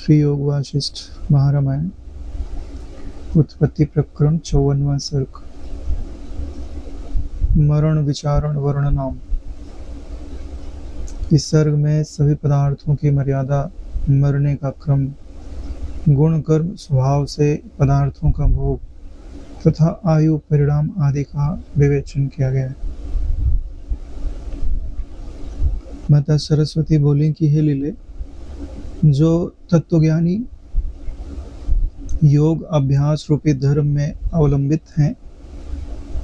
श्री योग वासिष्ठ महारामायण उत्पत्ति प्रकरण 54वां सर्ग। मरण विचारण वर्णनाम। इस सर्ग में सभी पदार्थों की मर्यादा, मरने का क्रम, गुण कर्म स्वभाव से पदार्थों का भोग तथा आयु परिणाम आदि का विवेचन किया गया है। माता सरस्वती बोली कि हे लीले, जो तत्वज्ञानी योग अभ्यास रूपी धर्म में अवलंबित हैं,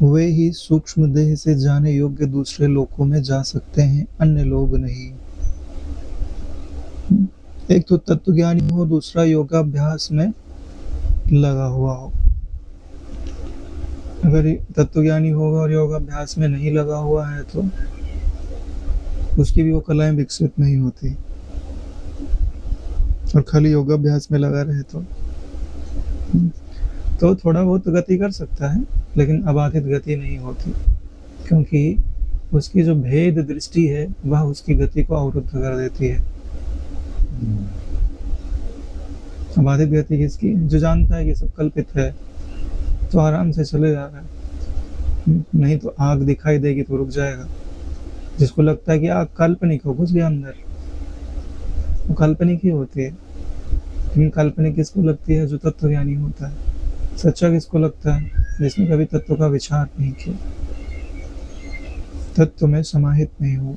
वे ही सूक्ष्म देह से जाने योग्य दूसरे लोकों में जा सकते हैं, अन्य लोग नहीं। एक तो तत्वज्ञानी हो, दूसरा योगाभ्यास में लगा हुआ हो। अगर तत्वज्ञानी होगा और योगाभ्यास में नहीं लगा हुआ है तो उसकी भी वो कलाएं विकसित नहीं होती, और खाली योगाभ्यास में लगा रहे तो थोड़ा बहुत गति कर सकता है, लेकिन अबाधित गति नहीं होती, क्योंकि उसकी जो भेद दृष्टि है वह उसकी गति को अवरुद्ध कर देती है। अबाधित गति किसकी? जो जानता है कि सब कल्पित है तो आराम से चले जा रहा है, नहीं तो आग दिखाई देगी तो रुक जाएगा। जिसको लगता है कि आग काल्पनिक हो, घुस गया अंदर, वो काल्पनिक ही होती है। लेकिन काल्पनिक किसको लगती है? जो तत्वज्ञानी होता है। सच्चा किसको लगता है? जिसने कभी तत्व का विचार नहीं किया, तत्व में समाहित नहीं हुआ।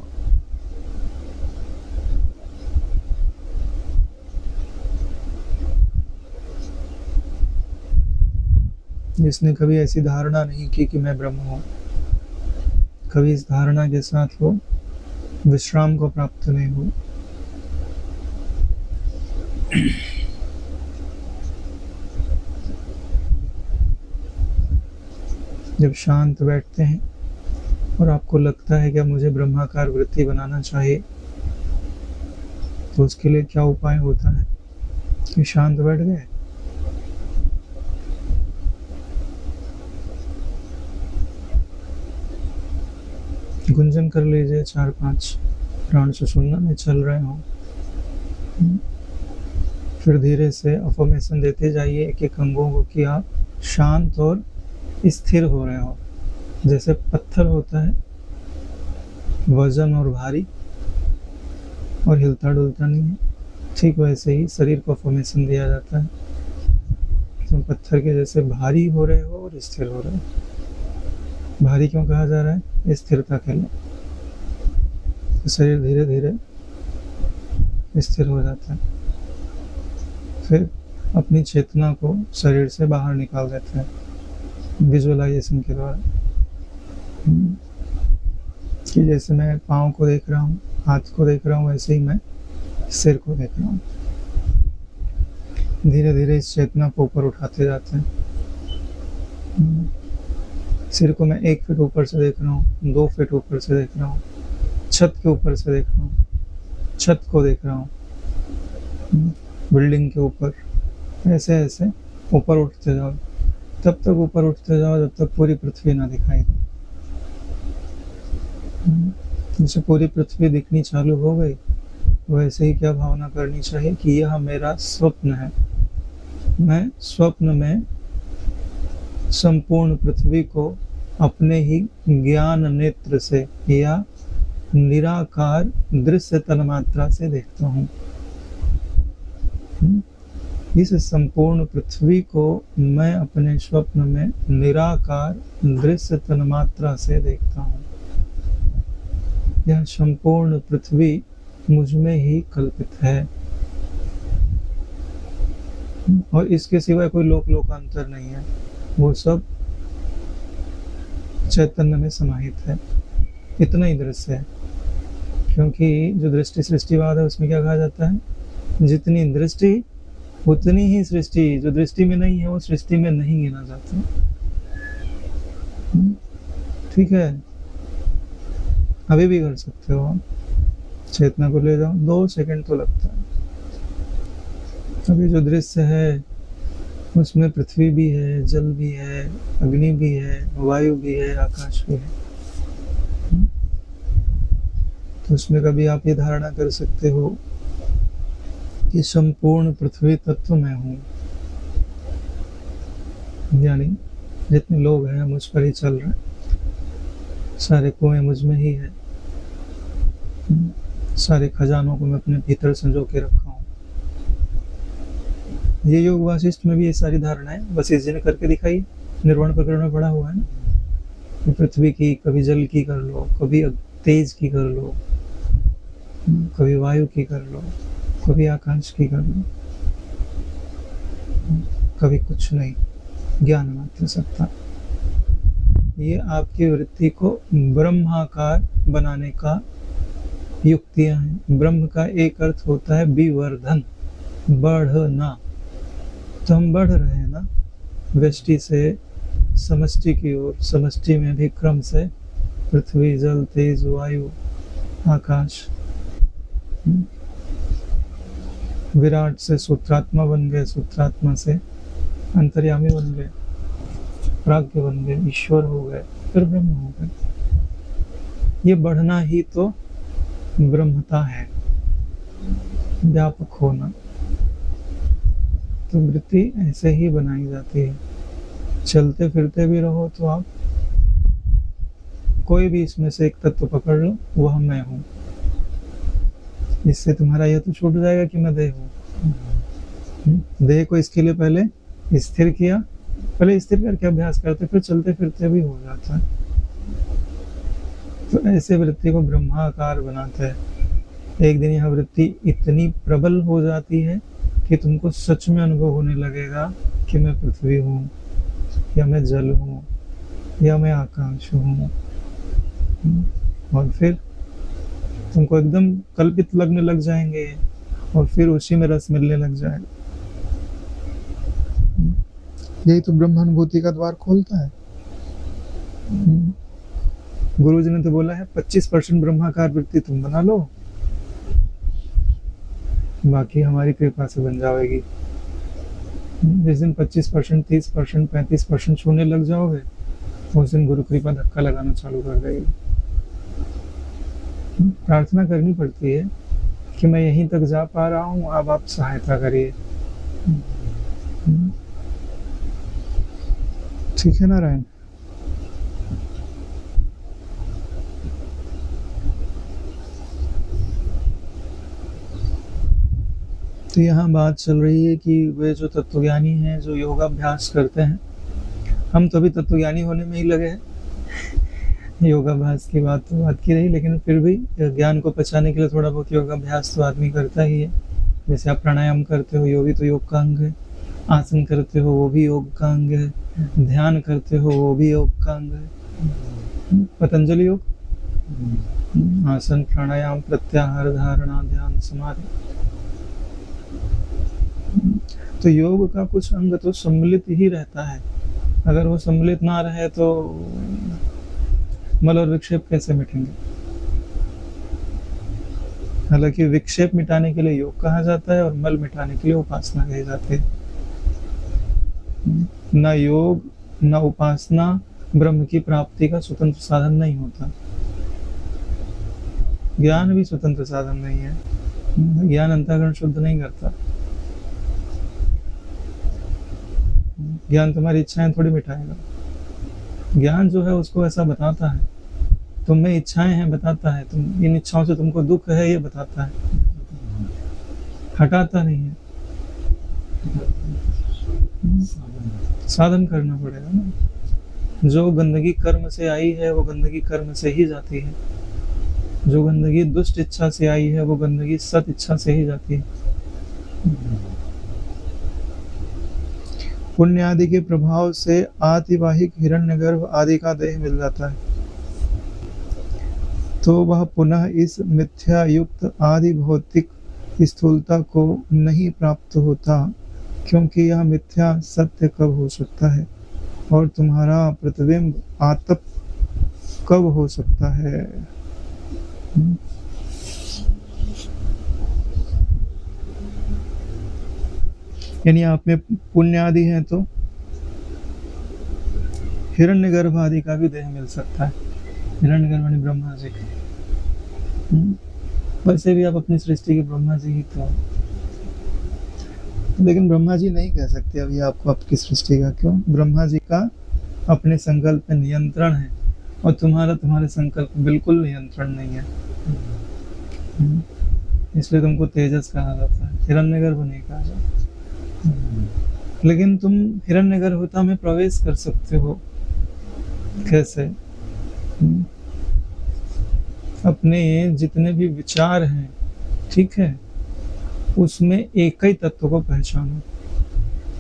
जिसने कभी ऐसी धारणा नहीं की कि मैं ब्रह्म हूं, कभी इस धारणा के साथ वो विश्राम को प्राप्त नहीं हुआ। जब शांत बैठते हैं और आपको लगता है कि मुझे ब्रह्माकार वृत्ति बनाना चाहिए, तो उसके लिए क्या उपाय होता है कि शांत बैठ गए, गुंजन कर लीजिए 4-5 प्राण सुषुम्ना में चल रहे हो। फिर धीरे से अफर्मेशन देते जाइए एक एक अंगों को कि आप शांत और स्थिर हो रहे हो। जैसे पत्थर होता है वजन और भारी और हिलता डुलता नहीं है, ठीक वैसे ही शरीर को अफर्मेशन दिया जाता है। तुम पत्थर के जैसे भारी हो रहे हो और स्थिर हो रहे हो। भारी क्यों कहा जा रहा है? स्थिरता के लिए। तो शरीर धीरे धीरे स्थिर हो जाता है। फिर अपनी चेतना को शरीर से बाहर निकाल देते हैं विजुअलाइजेशन के द्वारा, कि जैसे मैं पाँव को देख रहा हूँ, हाथ को देख रहा हूँ, वैसे ही मैं सिर को देख रहा हूँ। धीरे धीरे इस चेतना को ऊपर उठाते जाते हैं। सिर को मैं 1 फीट ऊपर से देख रहा हूँ, 2 फीट ऊपर से देख रहा हूँ, छत के ऊपर से देख रहा हूँ, छत को देख रहा हूँ, बिल्डिंग के ऊपर, ऐसे ऐसे ऊपर उठते जाओ। तब तक ऊपर उठते जाओ जब तक पूरी पृथ्वी ना दिखाई दे। जैसे पूरी पृथ्वी दिखनी चालू हो गई, वैसे ही क्या भावना करनी चाहिए कि यह मेरा स्वप्न है। मैं स्वप्न में संपूर्ण पृथ्वी को अपने ही ज्ञान नेत्र से या निराकार दृश्य तन्मात्रा से देखता हूँ। इस संपूर्ण पृथ्वी को मैं अपने स्वप्न में निराकार दृश्य तन्मात्रा से देखता हूँ। यह संपूर्ण पृथ्वी मुझ में ही कल्पित है और इसके सिवाय कोई लोकांतर नहीं है। वो सब चैतन्य में समाहित है। इतना ही दृश्य है, क्योंकि जो दृष्टि सृष्टिवाद है उसमें क्या कहा जाता है? जितनी दृष्टि उतनी ही सृष्टि। जो दृष्टि में नहीं है वो सृष्टि में नहीं गिना जाता। ठीक है, अभी भी कर सकते हो आप। चेतना को ले जाओ, 2 सेकंड तो लगता है। अभी जो दृश्य है उसमें पृथ्वी भी है, जल भी है, अग्नि भी है, वायु भी है, आकाश भी है। तो उसमें कभी आप ये धारणा कर सकते हो कि संपूर्ण पृथ्वी तत्व मैं हूँ, यानी जितने लोग हैं मुझ पर ही चल रहे हैं, सारे कुएं मुझ में ही है, सारे खजानों को मैं अपने भीतर संजो के रखा हूँ। ये योग वासिष्ठ में भी ये सारी धारणाएं वशिष्ठ जी ने करके दिखाई। निर्वाण प्रकरण में पढ़ा हुआ है ना, पृथ्वी की कभी जल की कर लो, कभी तेज की कर लो, कभी वायु की कर लो, कभी आकाश की कर लो, कभी कुछ नहीं, ज्ञान मात्र सत्ता। ये आपकी वृत्ति को ब्रह्माकार बनाने का युक्तियां हैं। ब्रह्म का एक अर्थ होता है विवर्धन, बढ़ना। तो हम बढ़ रहे हैं ना, व्यष्टि से समष्टि की ओर, समष्टि में भी क्रम से पृथ्वी, जल, तेज, वायु, आकाश। विराट से सूत्रात्मा बन गए, सूत्रात्मा से अंतर्यामी बन गए, प्राज्ञ बन गए, ईश्वर हो गए, फिर ब्रह्म हो गए। ये बढ़ना ही तो ब्रह्मता है, व्यापक होना। तो वृत्ति ऐसे ही बनाई जाती है। चलते फिरते भी रहो तो आप कोई भी इसमें से एक तत्व पकड़ लो, वह मैं हूँ। इससे तुम्हारा यह तो छूट जाएगा कि मैं देह हूँ। देह को इसके लिए पहले स्थिर किया, पहले स्थिर करके अभ्यास करते, फिर चलते फिरते भी हो जाता है। तो ऐसे वृत्ति को ब्रह्माकार बनाते हैं। एक दिन यह वृत्ति इतनी प्रबल हो जाती है कि तुमको सच में अनुभव होने लगेगा कि मैं पृथ्वी हूँ, या मैं जल हूँ, या मैं आकाश हूँ। और फिर तुमको एकदम कल्पित लगने लग जाएंगे, और फिर उसी में रस मिलने लग जाएगा। यही तो ब्रह्मानुभूति का द्वार खोलता है। गुरु जी ने तो बोला है 25% ब्रह्माकार वृत्ति तुम बना लो, बाकी हमारी कृपा से बन जाएगी। जिस दिन 25%, 30%, 35% छूने लग जाओगे, उस दिन गुरु कृपा धक्का लगाना चालू कर देगी। प्रार्थना करनी पड़ती है कि मैं यहीं तक जा पा रहा हूँ, अब आप सहायता करिए। ठीक है नारायण। तो यहाँ बात चल रही है कि वे जो तत्वज्ञानी हैं, जो योगाभ्यास करते हैं, हम तो अभी तत्वज्ञानी होने में ही लगे हैं। योगाभ्यास की बात की रही, लेकिन फिर भी ज्ञान को पचाने के लिए थोड़ा बहुत योगाभ्यास तो आदमी करता ही है। जैसे आप प्राणायाम करते हो, यो भी तो योग का अंग है। आसन करते हो, वो भी योग का अंग है। ध्यान करते हो, वो भी योग का अंग है। पतंजलि योग, आसन, प्राणायाम, प्रत्याहार, धारणा, ध्यान, समाधि। तो योग का कुछ अंग तो सम्मिलित ही रहता है। अगर वो सम्मिलित ना रहे तो मल और विक्षेप कैसे मिटेंगे? हालांकि विक्षेप मिटाने के लिए योग कहा जाता है और मल मिटाने के लिए उपासना कही जाती है। न योग न उपासना ब्रह्म की प्राप्ति का स्वतंत्र साधन नहीं होता। ज्ञान भी स्वतंत्र साधन नहीं है। ज्ञान अंतःकरण शुद्ध नहीं करता। ज्ञान तुम्हारी इच्छाएं थोड़ी मिटाएगा। ज्ञान जो है उसको ऐसा बताता है, तुम में इच्छाएं हैं बताता है, तुम इन इच्छाओं से तुमको दुख है ये बताता है, हटाता नहीं है। साधन करना पड़ेगा ना। जो गंदगी कर्म से आई है वो गंदगी कर्म से ही जाती है। जो गंदगी दुष्ट इच्छा से आई है वो गंदगी सत इच्छा से ही जाती है। पुण्य आदि के प्रभाव से आतिवाहिक हिरण्यगर्भ आदि का देह मिल जाता है, तो वह पुनः इस मिथ्या युक्त आदि भौतिक स्थूलता को नहीं प्राप्त होता, क्योंकि यह मिथ्या सत्य कब हो सकता है और तुम्हारा प्रतिबिंब आतप कब हो सकता है। यानी आप में पुण्य आदि है तो हिरण्यगर्भ आदि का भी देह मिल सकता है। हिरण्यगर्भ ब्रह्मा जी का। वैसे भी आप अपनी सृष्टि के ब्रह्मा जी ही तो। लेकिन ब्रह्मा जी नहीं कह सकते अभी आपको आपकी सृष्टि का। क्यों? ब्रह्मा जी का अपने संकल्प पे नियंत्रण है और तुम्हारे संकल्प पे बिल्कुल नियंत्रण नहीं है। इसलिए तुमको तेजस कहा जाता है, हिरण्यगर्भ नहीं कहा जाता। लेकिन तुम हिरण्यगर्भता में प्रवेश कर सकते हो। कैसे? अपने जितने भी विचार हैं, ठीक है, उसमें एक ही तत्व को पहचानो।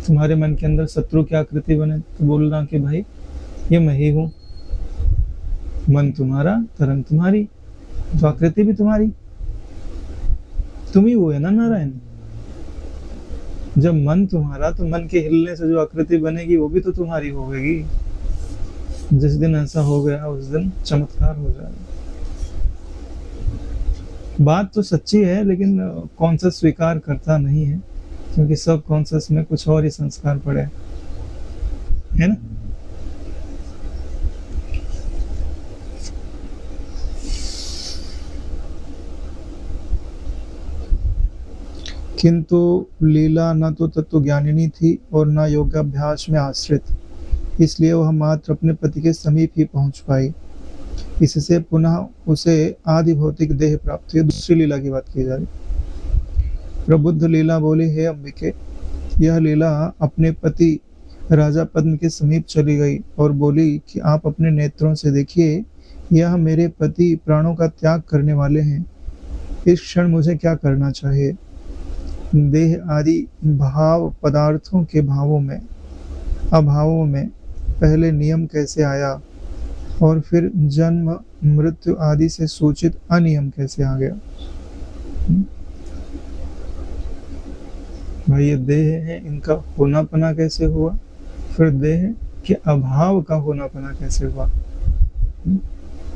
तुम्हारे मन के अंदर शत्रु की आकृति बने तो बोलना कि भाई ये मैं ही हूं। मन तुम्हारा, तरंग तुम्हारी, तो आकृति भी तुम्हारी, तुम ही वो है ना नारायण। जब मन तुम्हारा, तो मन के हिलने से जो आकृति बनेगी वो भी तो तुम्हारी होगी। जिस दिन ऐसा हो गया उस दिन चमत्कार हो जाएगा। बात तो सच्ची है, लेकिन कॉन्शियस स्वीकार करता नहीं है, क्योंकि सब कॉन्शियस में कुछ और ही संस्कार पड़े है ना। किंतु लीला न तो तत्व ज्ञानिनी थी और न योगाभ्यास में आश्रित, इसलिए वह मात्र अपने पति के समीप ही पहुंच पाई। इससे पुनः उसे आदि भौतिक देह प्राप्त हुई। दूसरी लीला की बात की जा रही। प्रबुद्ध लीला बोली, हे अंबिके, यह लीला अपने पति राजा पद्म के समीप चली गई और बोली कि आप अपने नेत्रों से देखिए, यह मेरे पति प्राणों का त्याग करने वाले हैं। इस क्षण मुझे क्या करना चाहिए? देह आदि भाव पदार्थों के भावों में, अभावों में पहले नियम कैसे आया और फिर जन्म मृत्यु आदि से सूचित अनियम कैसे आ गया? भाई ये देह है, इनका होनापना कैसे हुआ? फिर देह के अभाव का होनापना कैसे हुआ?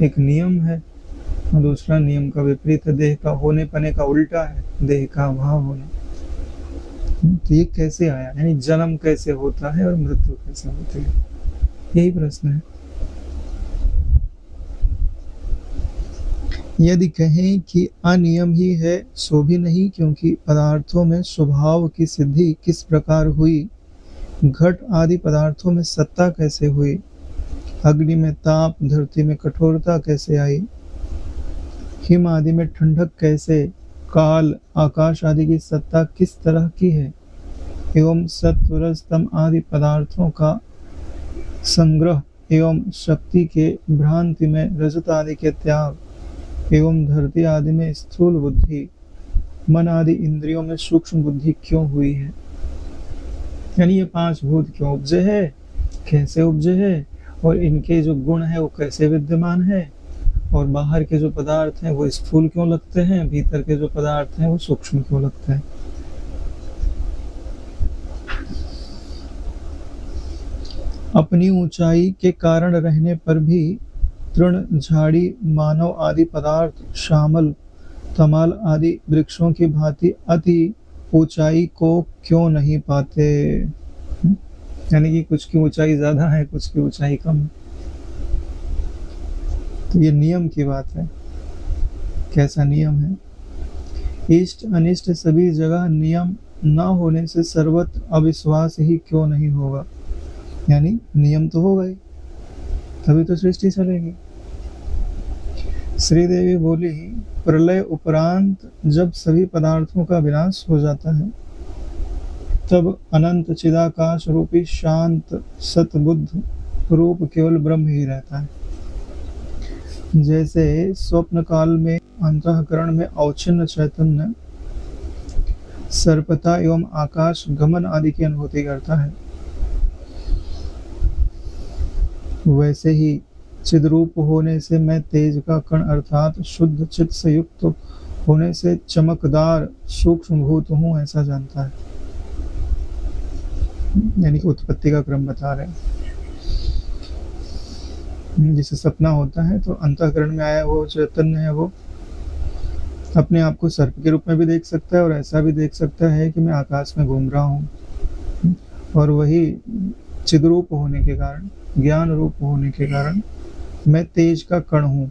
एक नियम है और दूसरा नियम का विपरीत है। देह का होने पने का उल्टा है देह का अभाव होना। तो ये कैसे आया? यानी जन्म कैसे होता है और मृत्यु कैसे होती है? यही प्रश्न है। यदि कहें कि अनियम ही है, सो भी नहीं, क्योंकि पदार्थों में स्वभाव की सिद्धि किस प्रकार हुई? घट आदि पदार्थों में सत्ता कैसे हुई? अग्नि में ताप, धरती में कठोरता कैसे आई? हिम आदि में ठंडक कैसे? काल, आकाश आदि की सत्ता किस तरह की है? एवं सत्व, रज, तम आदि पदार्थों का संग्रह एवं शक्ति के भ्रांति में रजत आदि के त्याग एवं धरती आदि में स्थूल बुद्धि, मन आदि इंद्रियों में सूक्ष्म बुद्धि क्यों हुई है? यानी ये पांच भूत क्यों उपजे है, कैसे उपजे है, और इनके जो गुण है वो कैसे विद्यमान है, और बाहर के जो पदार्थ हैं वो स्थूल क्यों लगते हैं, भीतर के जो पदार्थ हैं वो सूक्ष्म क्यों लगते हैं? अपनी ऊंचाई के कारण रहने पर भी तृण, झाड़ी, मानव आदि पदार्थ श्यामल, तमाल आदि वृक्षों की भांति अति ऊंचाई को क्यों नहीं पाते? यानी कि कुछ की ऊंचाई ज्यादा है, कुछ की ऊंचाई कम है। तो ये नियम की बात है। कैसा नियम है? इष्ट अनिष्ट सभी जगह नियम न होने से सर्वत्र अविश्वास ही क्यों नहीं होगा? यानी नियम तो होगा ही, तभी तो सृष्टि चलेगी। श्रीदेवी बोली, प्रलय उपरांत जब सभी पदार्थों का विनाश हो जाता है, तब अनंत चिदाकाश रूपी शांत सतबुद्ध रूप केवल ब्रह्म ही रहता है। जैसे स्वप्न काल में अंतःकरण में अवच्छिन्न चैतन्य सर्पता एवं आकाश गमन आदि की अनुभूति करता है, वैसे ही चिद्रूप होने से मैं तेज का कण अर्थात शुद्ध चित्त से युक्त होने से चमकदार सूक्ष्म भूत हूँ, ऐसा जानता है। यानी कि उत्पत्ति का क्रम बता रहे हैं। जिसे सपना होता है तो अंतःकरण में आया वो चैतन्य है, वो अपने आप को सर्प के रूप में भी देख सकता है और ऐसा भी देख सकता है कि मैं आकाश में घूम रहा हूँ, और वही चिद्रूप होने के कारण, ज्ञान रूप होने के कारण मैं तेज का कण हूँ,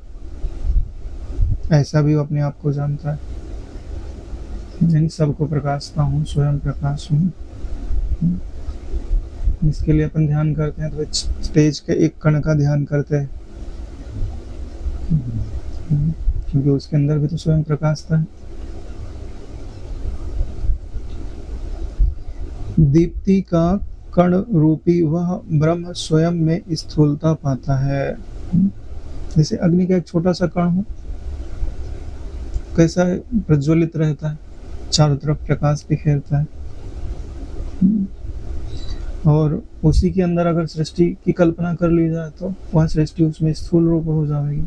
ऐसा भी वो अपने आप को जानता है। यानी सबको प्रकाशता हूँ, स्वयं प्रकाश हूँ। इसके लिए अपन ध्यान करते हैं तो स्टेज के एक कण का ध्यान करते हैं, क्योंकि उसके अंदर भी तो स्वयं प्रकाशता है। दीप्ति का कण रूपी वह ब्रह्म स्वयं में स्थूलता पाता है। जैसे अग्नि का एक छोटा सा कण हो, कैसा प्रज्वलित रहता है, चारों तरफ प्रकाश बिखेरता है। और उसी के अंदर अगर सृष्टि की कल्पना कर ली जाए तो वह सृष्टि उसमें स्थूल रूप हो जाएगी।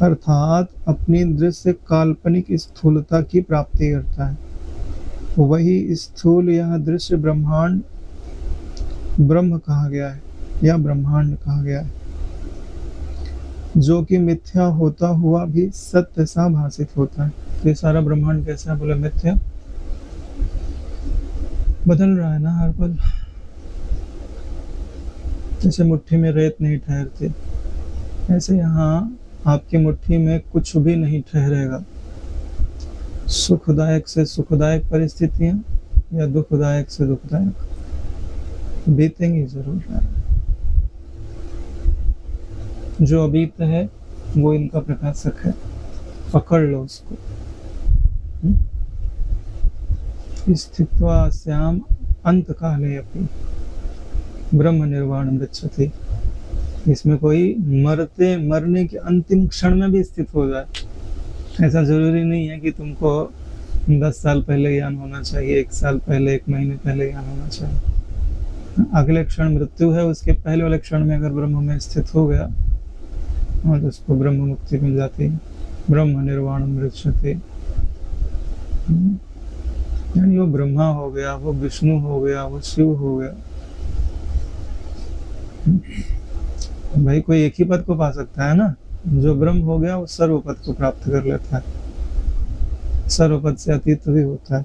अर्थात अपनी दृश्य काल्पनिक स्थूलता की प्राप्ति करता है। वही स्थूल यह दृश्य ब्रह्मांड ब्रह्म कहा गया है या ब्रह्मांड कहा गया है, जो कि मिथ्या होता हुआ भी सत्य सा भाषित होता है। ये सारा ब्रह्मांड कैसा है? बोले मिथ्या, बदल रहा है ना हर पल। जैसे मुट्ठी में रेत नहीं ठहरती, ऐसे यहाँ आपकी मुट्ठी में कुछ भी नहीं ठहरेगा। सुखदायक से सुखदायक परिस्थितियां या दुखदायक से दुखदायक बीतेंगी जरूर है। जो अबीत है वो इनका प्रकाशक है, पकड़ लो उसको। स्थित्वा श्याम अंत काले अपि ब्रह्म निर्वाण मृच्छति। इसमें कोई मरने के अंतिम क्षण में भी स्थित हो जाए। ऐसा जरूरी नहीं है कि तुमको 10 साल पहले ज्ञान होना चाहिए, 1 साल पहले, 1 महीने पहले ज्ञान होना चाहिए। अगले क्षण मृत्यु है, उसके पहले वाले क्षण में अगर ब्रह्म में स्थित हो गया और उसको ब्रह्म मुक्ति मिल जाती है। ब्रह्म निर्वाण मृच्छते, यानी वो ब्रह्मा हो गया, वो विष्णु हो गया, वो शिव हो गया। भाई कोई एक ही पद को पा सकता है ना। जो ब्रह्म हो गया वो सर्वपद को प्राप्त कर लेता है, सर्वपद से अतीत भी होता है।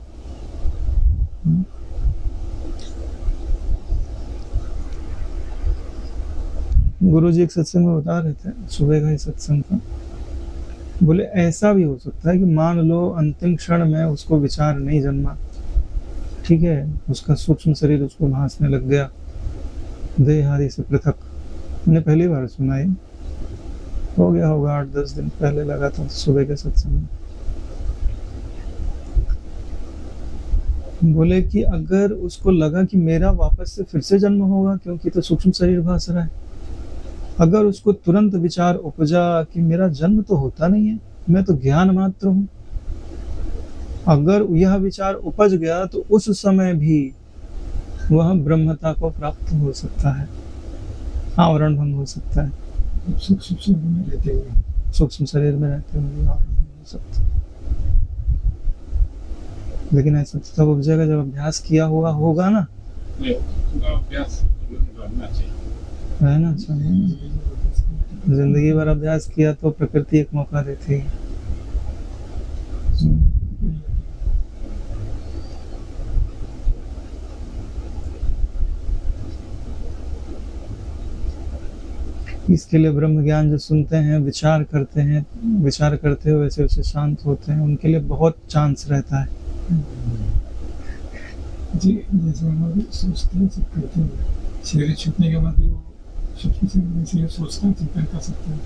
गुरु जी एक सत्संग में बता रहे थे, सुबह का ही सत्संग था। बोले ऐसा भी हो सकता है कि मान लो अंतिम क्षण में उसको विचार नहीं जन्मा, ठीक है, उसका सूक्ष्म शरीर उसको भांसने लग गया देह आदि से पृथक। मैंने पहली बार सुना, ये हो गया होगा 8-10 दिन पहले लगा था सुबह के सत्संग में। बोले कि अगर उसको लगा कि मेरा वापस से फिर से जन्म होगा, क्योंकि तो सूक्ष्म शरीर भास रहा है, अगर उसको तुरंत विचार उपजा कि मेरा जन्म तो होता नहीं है, मैं तो ज्ञान मात्र हूं, अगर यह विचार उपज गया तो उस समय भी वह ब्रह्मता को प्राप्त हो सकता है, आवरण भंग हो सकता है। सूक्ष्म शरीर में रहते हुए आवरण भंग हो सकता है। लेकिन ऐसा तब उपजेगा जब अभ्यास किया हुआ होगा ना। अभ्यास रहना चाहिए। जिंदगी भर अभ्यास किया तो प्रकृति एक मौका देती है। इसके लिए ब्रह्म ज्ञान जो सुनते हैं, विचार करते हैं, विचार करते हुए वैसे वैसे शांत होते हैं, उनके लिए बहुत चांस रहता है जी। जैसे हम अभी सोचते हैं, सब करते हैं, शरीर छूटने के बाद भी वो सोचते हैं, चिंतन कर सकते हैं।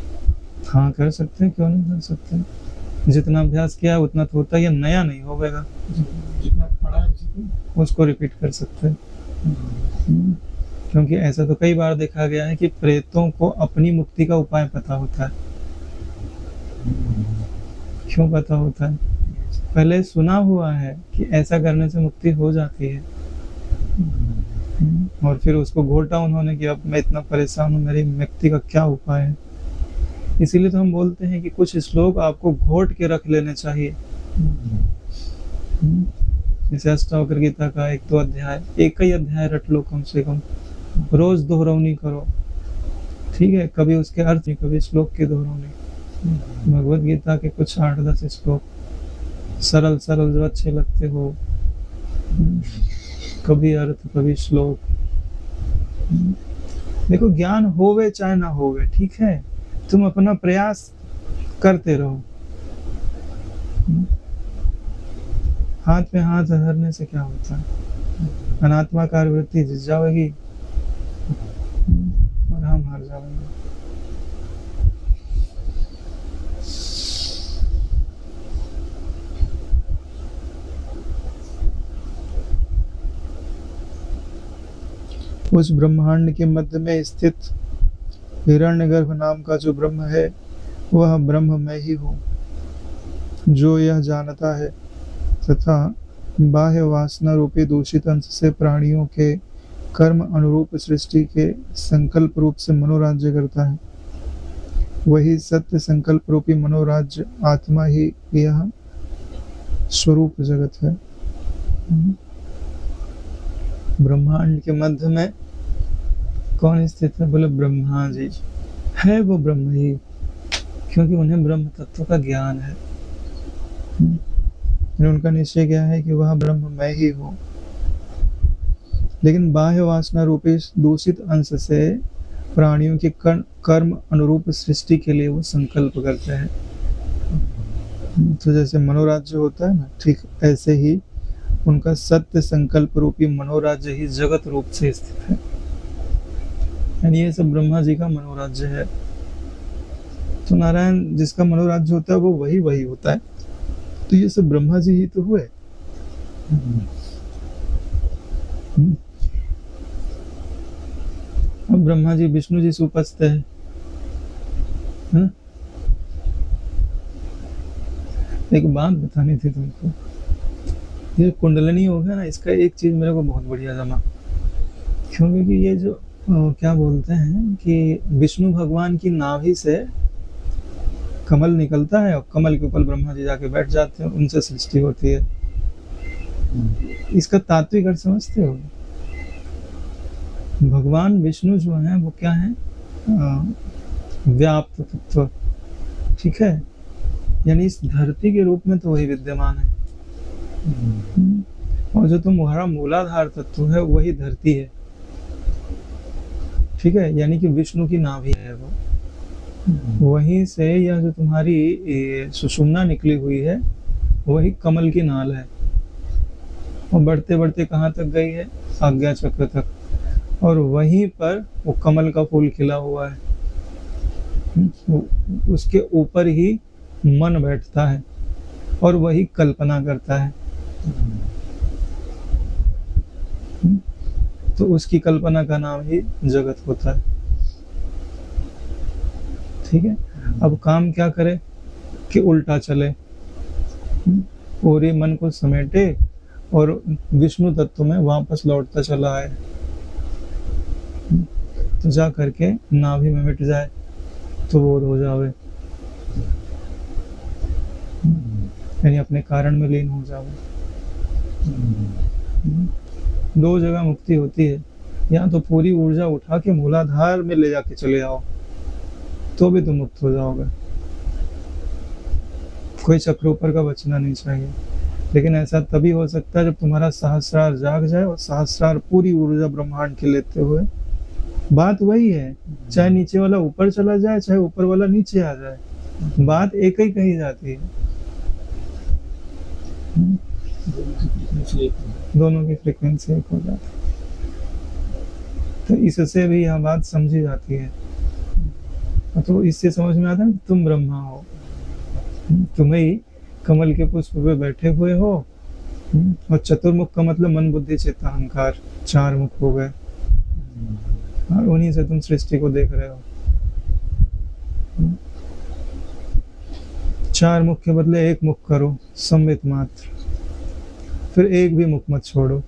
हाँ कर सकते हैं, क्यों नहीं कर सकते। जितना अभ्यास किया उतना तो होता है, ये नया नहीं होगा। जितना पढ़ा है उसको रिपीट कर सकते हैं। क्योंकि ऐसा तो कई बार देखा गया है कि प्रेतों को अपनी मुक्ति का उपाय पता होता है। क्यों पता होता है? पहले सुना हुआ है कि ऐसा करने से मुक्ति हो जाती है, और फिर उसको घोटा उन्होंने कि अब मैं इतना परेशान हूँ, मेरी मुक्ति का क्या उपाय है। इसीलिए तो हम बोलते हैं कि कुछ श्लोक आपको घोट के रख लेने चाहिए। जैसे अष्टावक्र गीता का 1-2 अध्याय, एक ही अध्याय रट लो कम से कम, रोज दोहरावनी करो, ठीक है। कभी उसके अर्थ नहीं, कभी श्लोक की दोहरावनी। भगवत गीता के कुछ 8-10 श्लोक सरल सरल जो अच्छे लगते हो, कभी अर्थ कभी श्लोक। देखो ज्ञान होवे चाहे ना होवे, ठीक है, तुम अपना प्रयास करते रहो। हाथ में हाथ धरने से क्या होता है? अनात्माकार वृत्ति जिस जाएगी और हम हार जाएंगे। उस ब्रह्मांड के मध्य में स्थित हिरण्यगर्भ नाम का जो ब्रह्म है, वह ब्रह्म मैं ही हूँ। जो यह जानता है तथा बाह्य वासना रूपी दूषित अंश से प्राणियों के कर्म अनुरूप सृष्टि के संकल्प रूप से मनोराज्य करता है, वही सत्य संकल्प रूपी मनोराज्य आत्मा ही यह स्वरूप जगत है। ब्रह्मांड के मध्य में कौन स्थित है? बोले ब्रह्मा जी है, वो ब्रह्म ही, क्योंकि उन्हें ब्रह्म तत्व का ज्ञान है। उनका निश्चय क्या है कि वह ब्रह्म मैं ही हूँ। लेकिन बाह्य वासना रूपी दूषित अंश से प्राणियों के कर्म अनुरूप सृष्टि के लिए वो संकल्प करते हैं। तो जैसे मनोराज्य होता है ना, ठीक ऐसे ही उनका सत्य संकल्प रूपी मनोराज्य ही जगत रूप से स्थित है। यानी ये सब ब्रह्मा जी का मनोराज्य है। तो नारायण जिसका मनोराज्य होता है वो वही होता है। तो ये सब ब्रह्मा जी ही तो हुए। अब ब्रह्मा जी विष्णु जी से उपस्थित है। एक बात बतानी थी तुमको। ये कुंडलिनी हो गया ना, इसका एक चीज मेरे को बहुत बढ़िया जमा, क्योंकि ये जो क्या बोलते हैं कि विष्णु भगवान की नाभि से कमल निकलता है और कमल के ऊपर ब्रह्मा जी जाके बैठ जाते हैं, उनसे सृष्टि होती है। इसका तात्विक अर्थ समझते हो? भगवान विष्णु जो है वो क्या है? व्याप्त तत्व, ठीक है? यानी इस धरती के रूप में तो वही विद्यमान है। और जो तुम्हारा मूलाधार तत्व है वही धरती है, ठीक है? यानी कि विष्णु की नाभि है वो। वहीं से यह जो तुम्हारी सुषुम्ना निकली हुई है वही कमल की नाल है। और बढ़ते बढ़ते कहाँ तक गई है? आज्ञा चक्र तक। और वहीं पर वो कमल का फूल खिला हुआ है। उसके ऊपर ही मन बैठता है और वही कल्पना करता है। तो उसकी कल्पना का नाम ही जगत होता है, ठीक है? अब काम क्या करे कि उल्टा चले और ये मन को समेटे और विष्णु तत्व में वापस लौटता चला आए, तो जा करके नाभि में मिट जाए तो बोध हो जावे, यानी अपने कारण में लीन हो जावे। दो जगह मुक्ति होती है, या तो पूरी ऊर्जा उठा के मूलाधार में ले जाके चले आओ तो भी तुम मुक्त हो जाओगे। कोई चक्र ऊपर का बचना नहीं चाहिए। लेकिन ऐसा तभी हो सकता है जब तुम्हारा सहस्रार जाग जाए और सहस्रार पूरी ऊर्जा ब्रह्मांड के लेते हुए। बात वही है, चाहे नीचे वाला ऊपर चला जाए चाहे ऊपर वाला नीचे आ जाए, बात एक ही कही जाती है। दोनों की फ्रीक्वेंसी एक हो जाती है। तो इससे भी यह बात समझी जाती है। तो इससे समझ में आता है तुम ब्रह्मा हो, तुम ही कमल के पुष्प पे बैठे हुए हो। और चतुर्मुख का मतलब मन बुद्धि चित्त अहंकार, चार मुख हो गए और उन्हीं से तुम सृष्टि को देख रहे हो। चार मुख के बदले एक मुख करो, संवित मात्र, फिर एक भी मुख मत छोड़ो,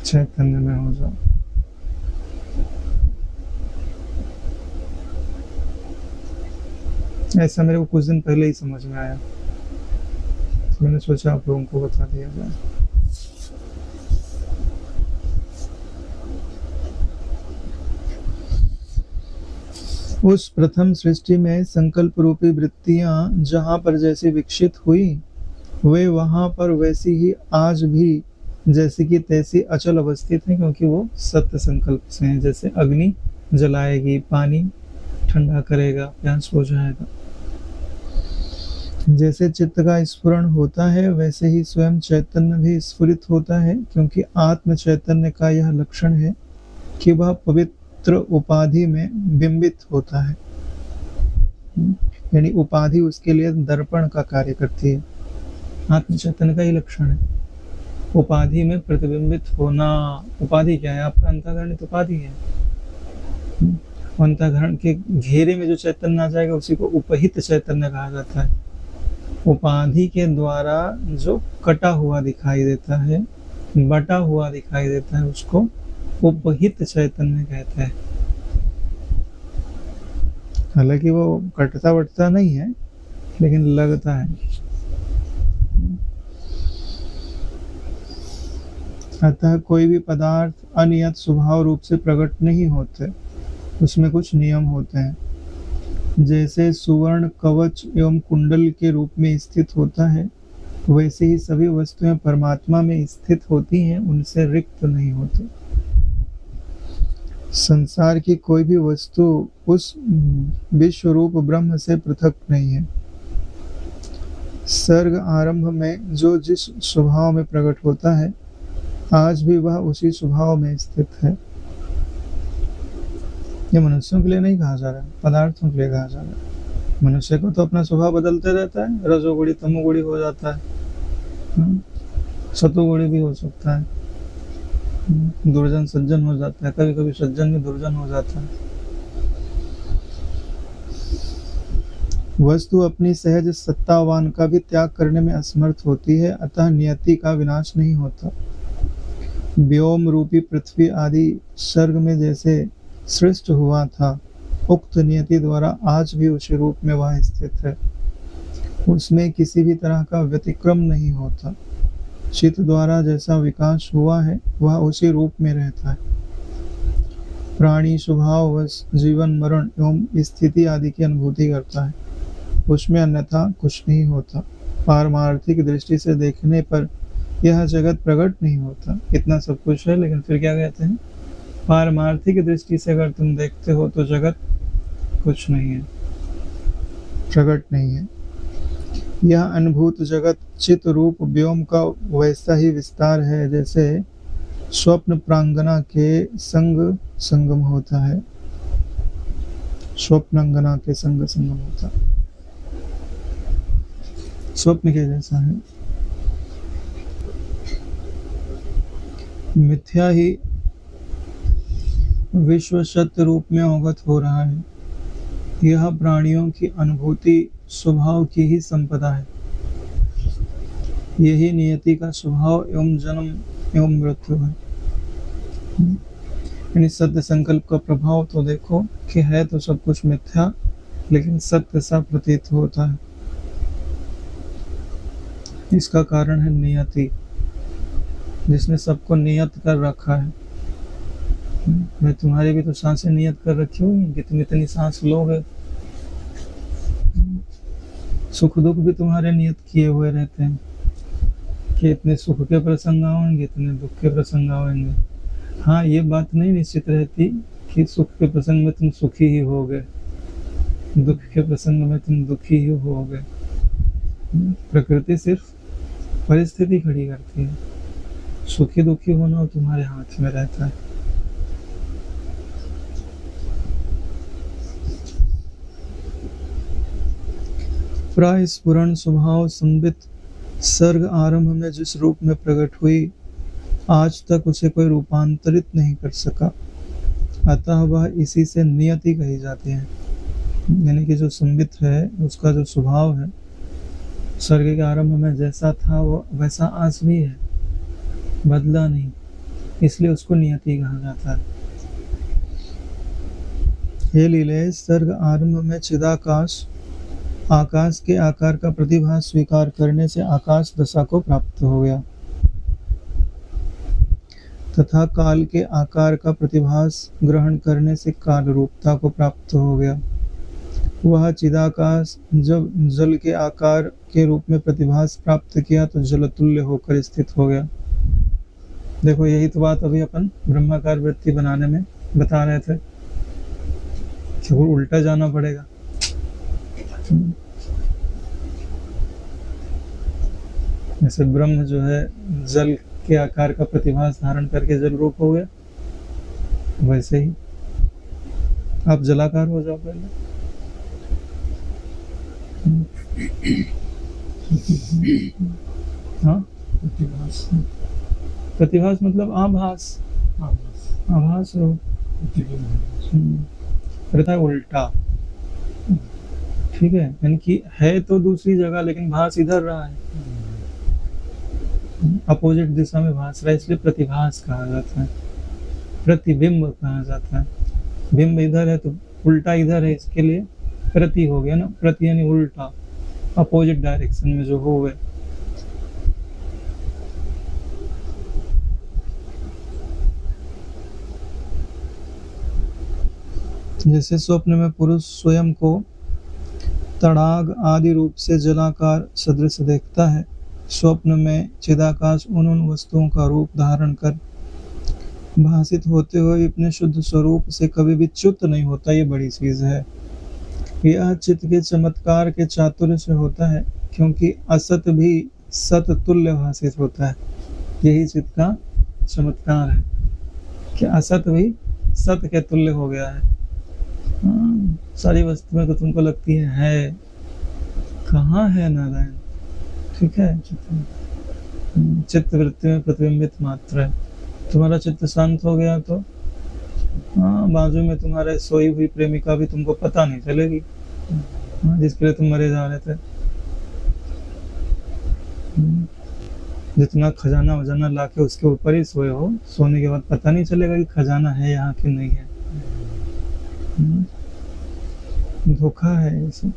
चैतन्य में हो जाओ। ऐसा मेरे को कुछ दिन पहले ही समझ में आया, तो मैंने सोचा आप लोगों को बता दिया जाए। उस प्रथम सृष्टि में संकल्प रूपी वृत्तियां जहां पर जैसी विकसित हुई, वे वहां पर वैसी ही आज भी जैसी की तैसी अचल अवस्थित है, क्योंकि वो सत्य संकल्प से हैं। जैसे अग्नि जलाएगी, पानी ठंडा करेगा, प्यास हो जाएगा। जैसे चित्त का स्फुरण होता है वैसे ही स्वयं चैतन्य भी स्फुरित होता है, क्योंकि आत्म चैतन्य का यह लक्षण है कि वह पवित्र उपाधि में बिंबित होता है। यानी उपाधि उसके लिए दर्पण का कार्य करती है। आत्म चैतन्य का ही लक्षण है उपाधि में प्रतिबिंबित होना। उपाधि क्या है? आपका अंतःकरणित उपाधि है। अंतःकरण के घेरे में जो चैतन्य आ जाएगा उसी को उपहित चैतन्य कहा जाता है। उपाधि के द्वारा जो कटा हुआ दिखाई देता है, बटा हुआ दिखाई देता है, उसको उपहित चैतन्य कहते हैं। हालांकि वो कटता बटता नहीं है, लेकिन लगता है। अतः कोई भी पदार्थ अनियत स्वभाव रूप से प्रकट नहीं होते, उसमें कुछ नियम होते हैं। जैसे सुवर्ण कवच एवं कुंडल के रूप में स्थित होता है, वैसे ही सभी वस्तुएं परमात्मा में स्थित होती हैं, उनसे रिक्त नहीं होती। संसार की कोई भी वस्तु उस विश्व रूप ब्रह्म से पृथक नहीं है। सर्ग आरंभ में जो जिस स्वभाव में प्रकट होता है, आज भी वह उसी स्वभाव में स्थित है। ये मनुष्यों के लिए नहीं कहा जा रहा है, पदार्थों के लिए कहा जा रहा है। मनुष्य को तो अपना स्वभाव बदलते रहता है, रजोगुणी तमोगुणी हो जाता है, सतोगुणी भी हो सकता है, दुर्जन सज्जन हो जाता है, कभी कभी सज्जन भी दुर्जन हो जाता है। वस्तु अपनी सहज सत्तावान का भी त्याग करने में असमर्थ होती है, अतः नियति का विनाश नहीं होता। व्योम रूपी पृथ्वी आदि सर्ग में जैसे सृष्ट हुआ था, उक्त नियति द्वारा आज भी उसी रूप में वह स्थित है। उसमें किसी भी तरह का व्यतिक्रम नहीं होता। चित्त द्वारा जैसा विकास हुआ है वह उसी रूप में रहता है। प्राणी स्वभाववश जीवन मरण एवं स्थिति आदि की अनुभूति करता है, उसमें अन्यथा कुछ नहीं होता। पारमार्थिक दृष्टि से देखने पर यह जगत प्रकट नहीं होता। इतना सब कुछ है, लेकिन फिर क्या कहते हैं? पारमार्थिक दृष्टि से अगर तुम देखते हो तो जगत कुछ नहीं है, प्रकट नहीं है। यह अनुभूत जगत चित रूप व्योम का वैसा ही विस्तार है जैसे स्वप्न प्रांगना के संग संगम होता है। स्वप्नांगना के संग संगम होता है, स्वप्न के जैसा है। मिथ्या ही विश्व सत्य रूप में अवगत हो रहा है। यह प्राणियों की अनुभूति स्वभाव की ही संपदा है। यही नियति का स्वभाव एवं जन्म एवं मृत्यु है। यानी सत्य संकल्प का प्रभाव तो देखो कि है तो सब कुछ मिथ्या, लेकिन सत्य सा प्रतीत होता है। इसका कारण है नियति, जिसने सबको नियत कर रखा है। मैं तुम्हारी भी तो सांसें नियत कर रखी होंगी, कितनी इतनी सांस लोगे। सुख दुख भी तुम्हारे नियत किए हुए रहते हैं कि इतने सुख के प्रसंग आएंगे, इतने दुख के प्रसंग आएंगे। हाँ, ये बात नहीं निश्चित रहती कि सुख के प्रसंग में तुम सुखी ही होगे, दुख के प्रसंग में तुम दुखी ही होगे। प्रकृति सिर्फ परिस्थिति खड़ी करती है, सुखी दुखी होना तुम्हारे हाथ में रहता है। प्रायस्फुरण स्वभाव संबित सर्ग आरंभ में जिस रूप में प्रकट हुई, आज तक उसे कोई रूपांतरित नहीं कर सका, अतः वह इसी से नियति कही जाती है। यानी कि जो संबित है उसका जो स्वभाव है, सर्ग के आरंभ में जैसा था वो वैसा आज भी है, बदला नहीं, इसलिए उसको नियति कहा जाता है। हे लीले, सर्ग आरंभ में चिदाकाश आकाश के आकार का प्रतिभास स्वीकार करने से आकाश दशा को प्राप्त हो गया, तथा काल के आकार का प्रतिभास ग्रहण करने से काल रूपता को प्राप्त हो गया। वह चिदाकाश जब जल के आकार के रूप में प्रतिभास प्राप्त किया तो जलतुल्य होकर स्थित हो गया। देखो, यही तो बात अभी अपन ब्रह्माकार वृत्ति बनाने में बता रहे थे कि वो उल्टा जाना पड़ेगा। जैसे ब्रह्म जो है जल के आकार का प्रतिभास धारण करके जल रूप हो गया, वैसे ही आप जलाकार हो जाओ पहले। हाँ, प्रतिभास प्रतिभास मतलब आभास, आभास आभास हो। प्रतिबिंब रहता है उल्टा, ठीक है, यानी कि है तो दूसरी जगह लेकिन भास इधर रहा है, अपोजिट दिशा में भास रहा है, इसलिए प्रतिभास कहा जाता है, प्रतिबिंब कहा जाता है। बिंब इधर है तो उल्टा इधर है, इसके लिए प्रति हो गया ना, प्रति यानी उल्टा, अपोजिट डायरेक्शन में जो हो गए। जैसे स्वप्न में पुरुष स्वयं को तड़ाग आदि रूप से जलाकार सदृश देखता है, स्वप्न में चिदाकाश उन वस्तुओं का रूप धारण कर भाषित होते हुए अपने शुद्ध स्वरूप से कभी भी च्युत नहीं होता। ये बड़ी चीज है। यह चित्त के चमत्कार के चातुर्य से होता है, क्योंकि असत भी सत तुल्य भाषित होता है। यही चित्त का चमत्कार है कि असत भी सत के तुल्य हो गया है। सारी वस्तुएं तो तुमको लगती है कहाँ है नारायण, ठीक है, चित्त वृत्ति में प्रतिबिंबित मात्र है। तुम्हारा चित्त शांत हो गया तो हाँ, बाजू में तुम्हारे सोई हुई प्रेमिका भी तुमको पता नहीं चलेगी, जिसके लिए तुम मरे जा रहे थे। जितना खजाना वजाना लाके उसके ऊपर ही सोए हो, सोने के बाद पता नहीं चलेगा कि खजाना है यहाँ कि नहीं है। धोखा है ये सब।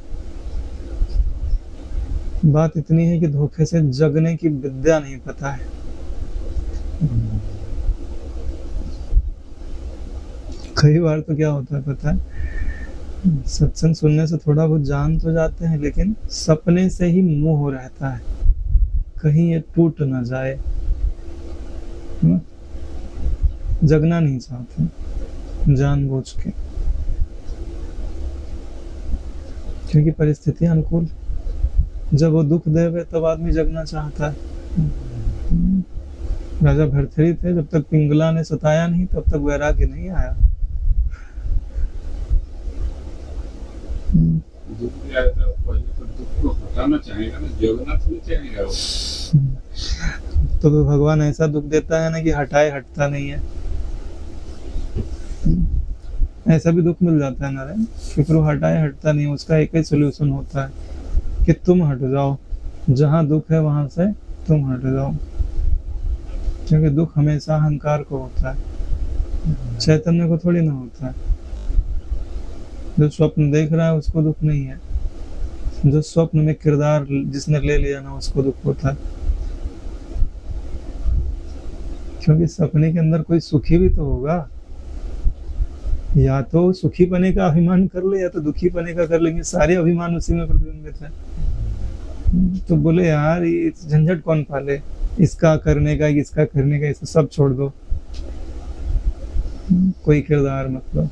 बात इतनी है कि धोखे से जगने की विद्या नहीं पता है। कई बार तो क्या होता है पता है, सत्संग सुनने से थोड़ा बहुत जान तो जाते हैं, लेकिन सपने से ही मोह रहता है, कहीं ये टूट ना जाए, जगना नहीं चाहते जानबूझ के, क्योंकि परिस्थिति अनुकूल, जब वो दुख देवे तब आदमी जगना चाहता है। राजा भरथरी थे, जब तक पिंगला ने सताया नहीं तब तक वैराग्य नहीं आया। दुख भी आया था, पहले तो दुख को हटाना चाहेगा ना, जगना थोड़ी चाहेगा वो। तो भगवान ऐसा दुख देता है ना कि हटाए हटता नहीं है। ऐसा भी दुख मिल जाता है नारायण, फिर वो हटाए हटता नहीं, उसका एक ही सोल्यूशन होता है कि तुम हट जाओ, जहाँ दुख है वहां से तुम हट जाओ, क्योंकि दुख हमेशा अहंकार को होता है, चैतन्य को थोड़ी ना होता है। जो स्वप्न देख रहा है उसको दुख नहीं है, जो स्वप्न में किरदार जिसने ले लिया ना उसको दुख होता है, क्योंकि सपने के अंदर कोई सुखी भी तो होगा। या तो सुखी पने का अभिमान कर ले या तो दुखी पने का कर लेंगे, सारे अभिमान उसी में प्रतिबिंबित है। तो बोले यार ये झंझट कौन पाले, इसका करने का इसका करने का, इसे सब छोड़ दो, कोई किरदार मतलब।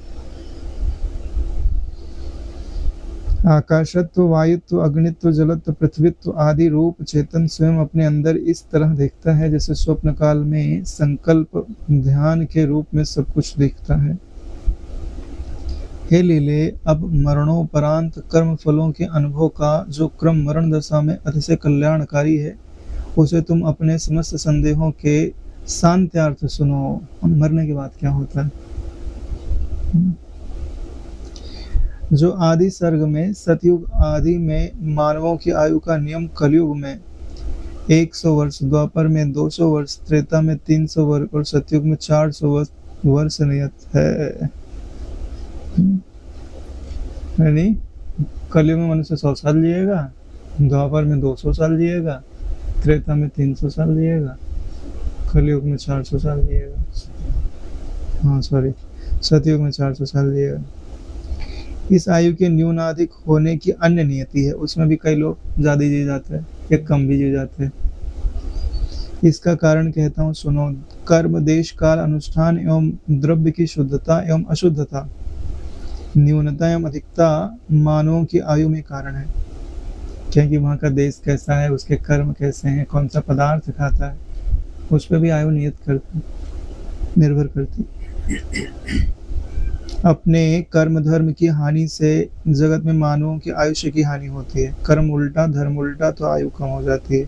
आकाशत्व, वायुत्व, अग्नित्व, जलत्व, पृथ्वीत्व आदि रूप चेतन स्वयं अपने अंदर इस तरह देखता है जैसे स्वप्न काल में संकल्प ध्यान के रूप में सब कुछ दिखता है। हे लीले, अब मरणोपरांत कर्म फलों के अनुभव का जो क्रम मरण दशा में अतिशय कल्याणकारी है, उसे तुम अपने समस्त संदेहों के शांत्यार्थ सुनो। मरने के बाद क्या होता है? जो आदि सर्ग में सतयुग आदि में मानवों की आयु का नियम कलयुग में 100 वर्ष, द्वापर में 200 वर्ष, त्रेता में 300 वर्ष और सतयुग में 400 वर्ष नियत है। यानी कलयुग में मनुष्य 100 साल जिएगा, द्वापर में 200 साल जिएगा, त्रेता में 300 साल जिएगा, कलयुग में 400 साल जिएगा। हाँ सॉरी, सतयुग में 400 साल जिएगा। इस आयु के न्यूनाधिक होने की अन्य नियति है, उसमें भी कई लोग ज्यादा जी जाते हैं या कम भी जी जाते हैं। इसका कारण कहता हूँ सुनो। कर्म, देश, काल, अनुष्ठान एवं द्रव्य की शुद्धता एवं अशुद्धता, न्यूनता एवं अधिकता मानवों की आयु में कारण है। क्योंकि वहाँ का देश कैसा है, उसके कर्म कैसे हैं, कौन सा पदार्थ खाता है, उस पर भी आयु निर्भर करती। अपने कर्म धर्म की हानि से जगत में मानवों की आयुष्य की हानि होती है। कर्म उल्टा धर्म उल्टा तो आयु कम हो जाती है।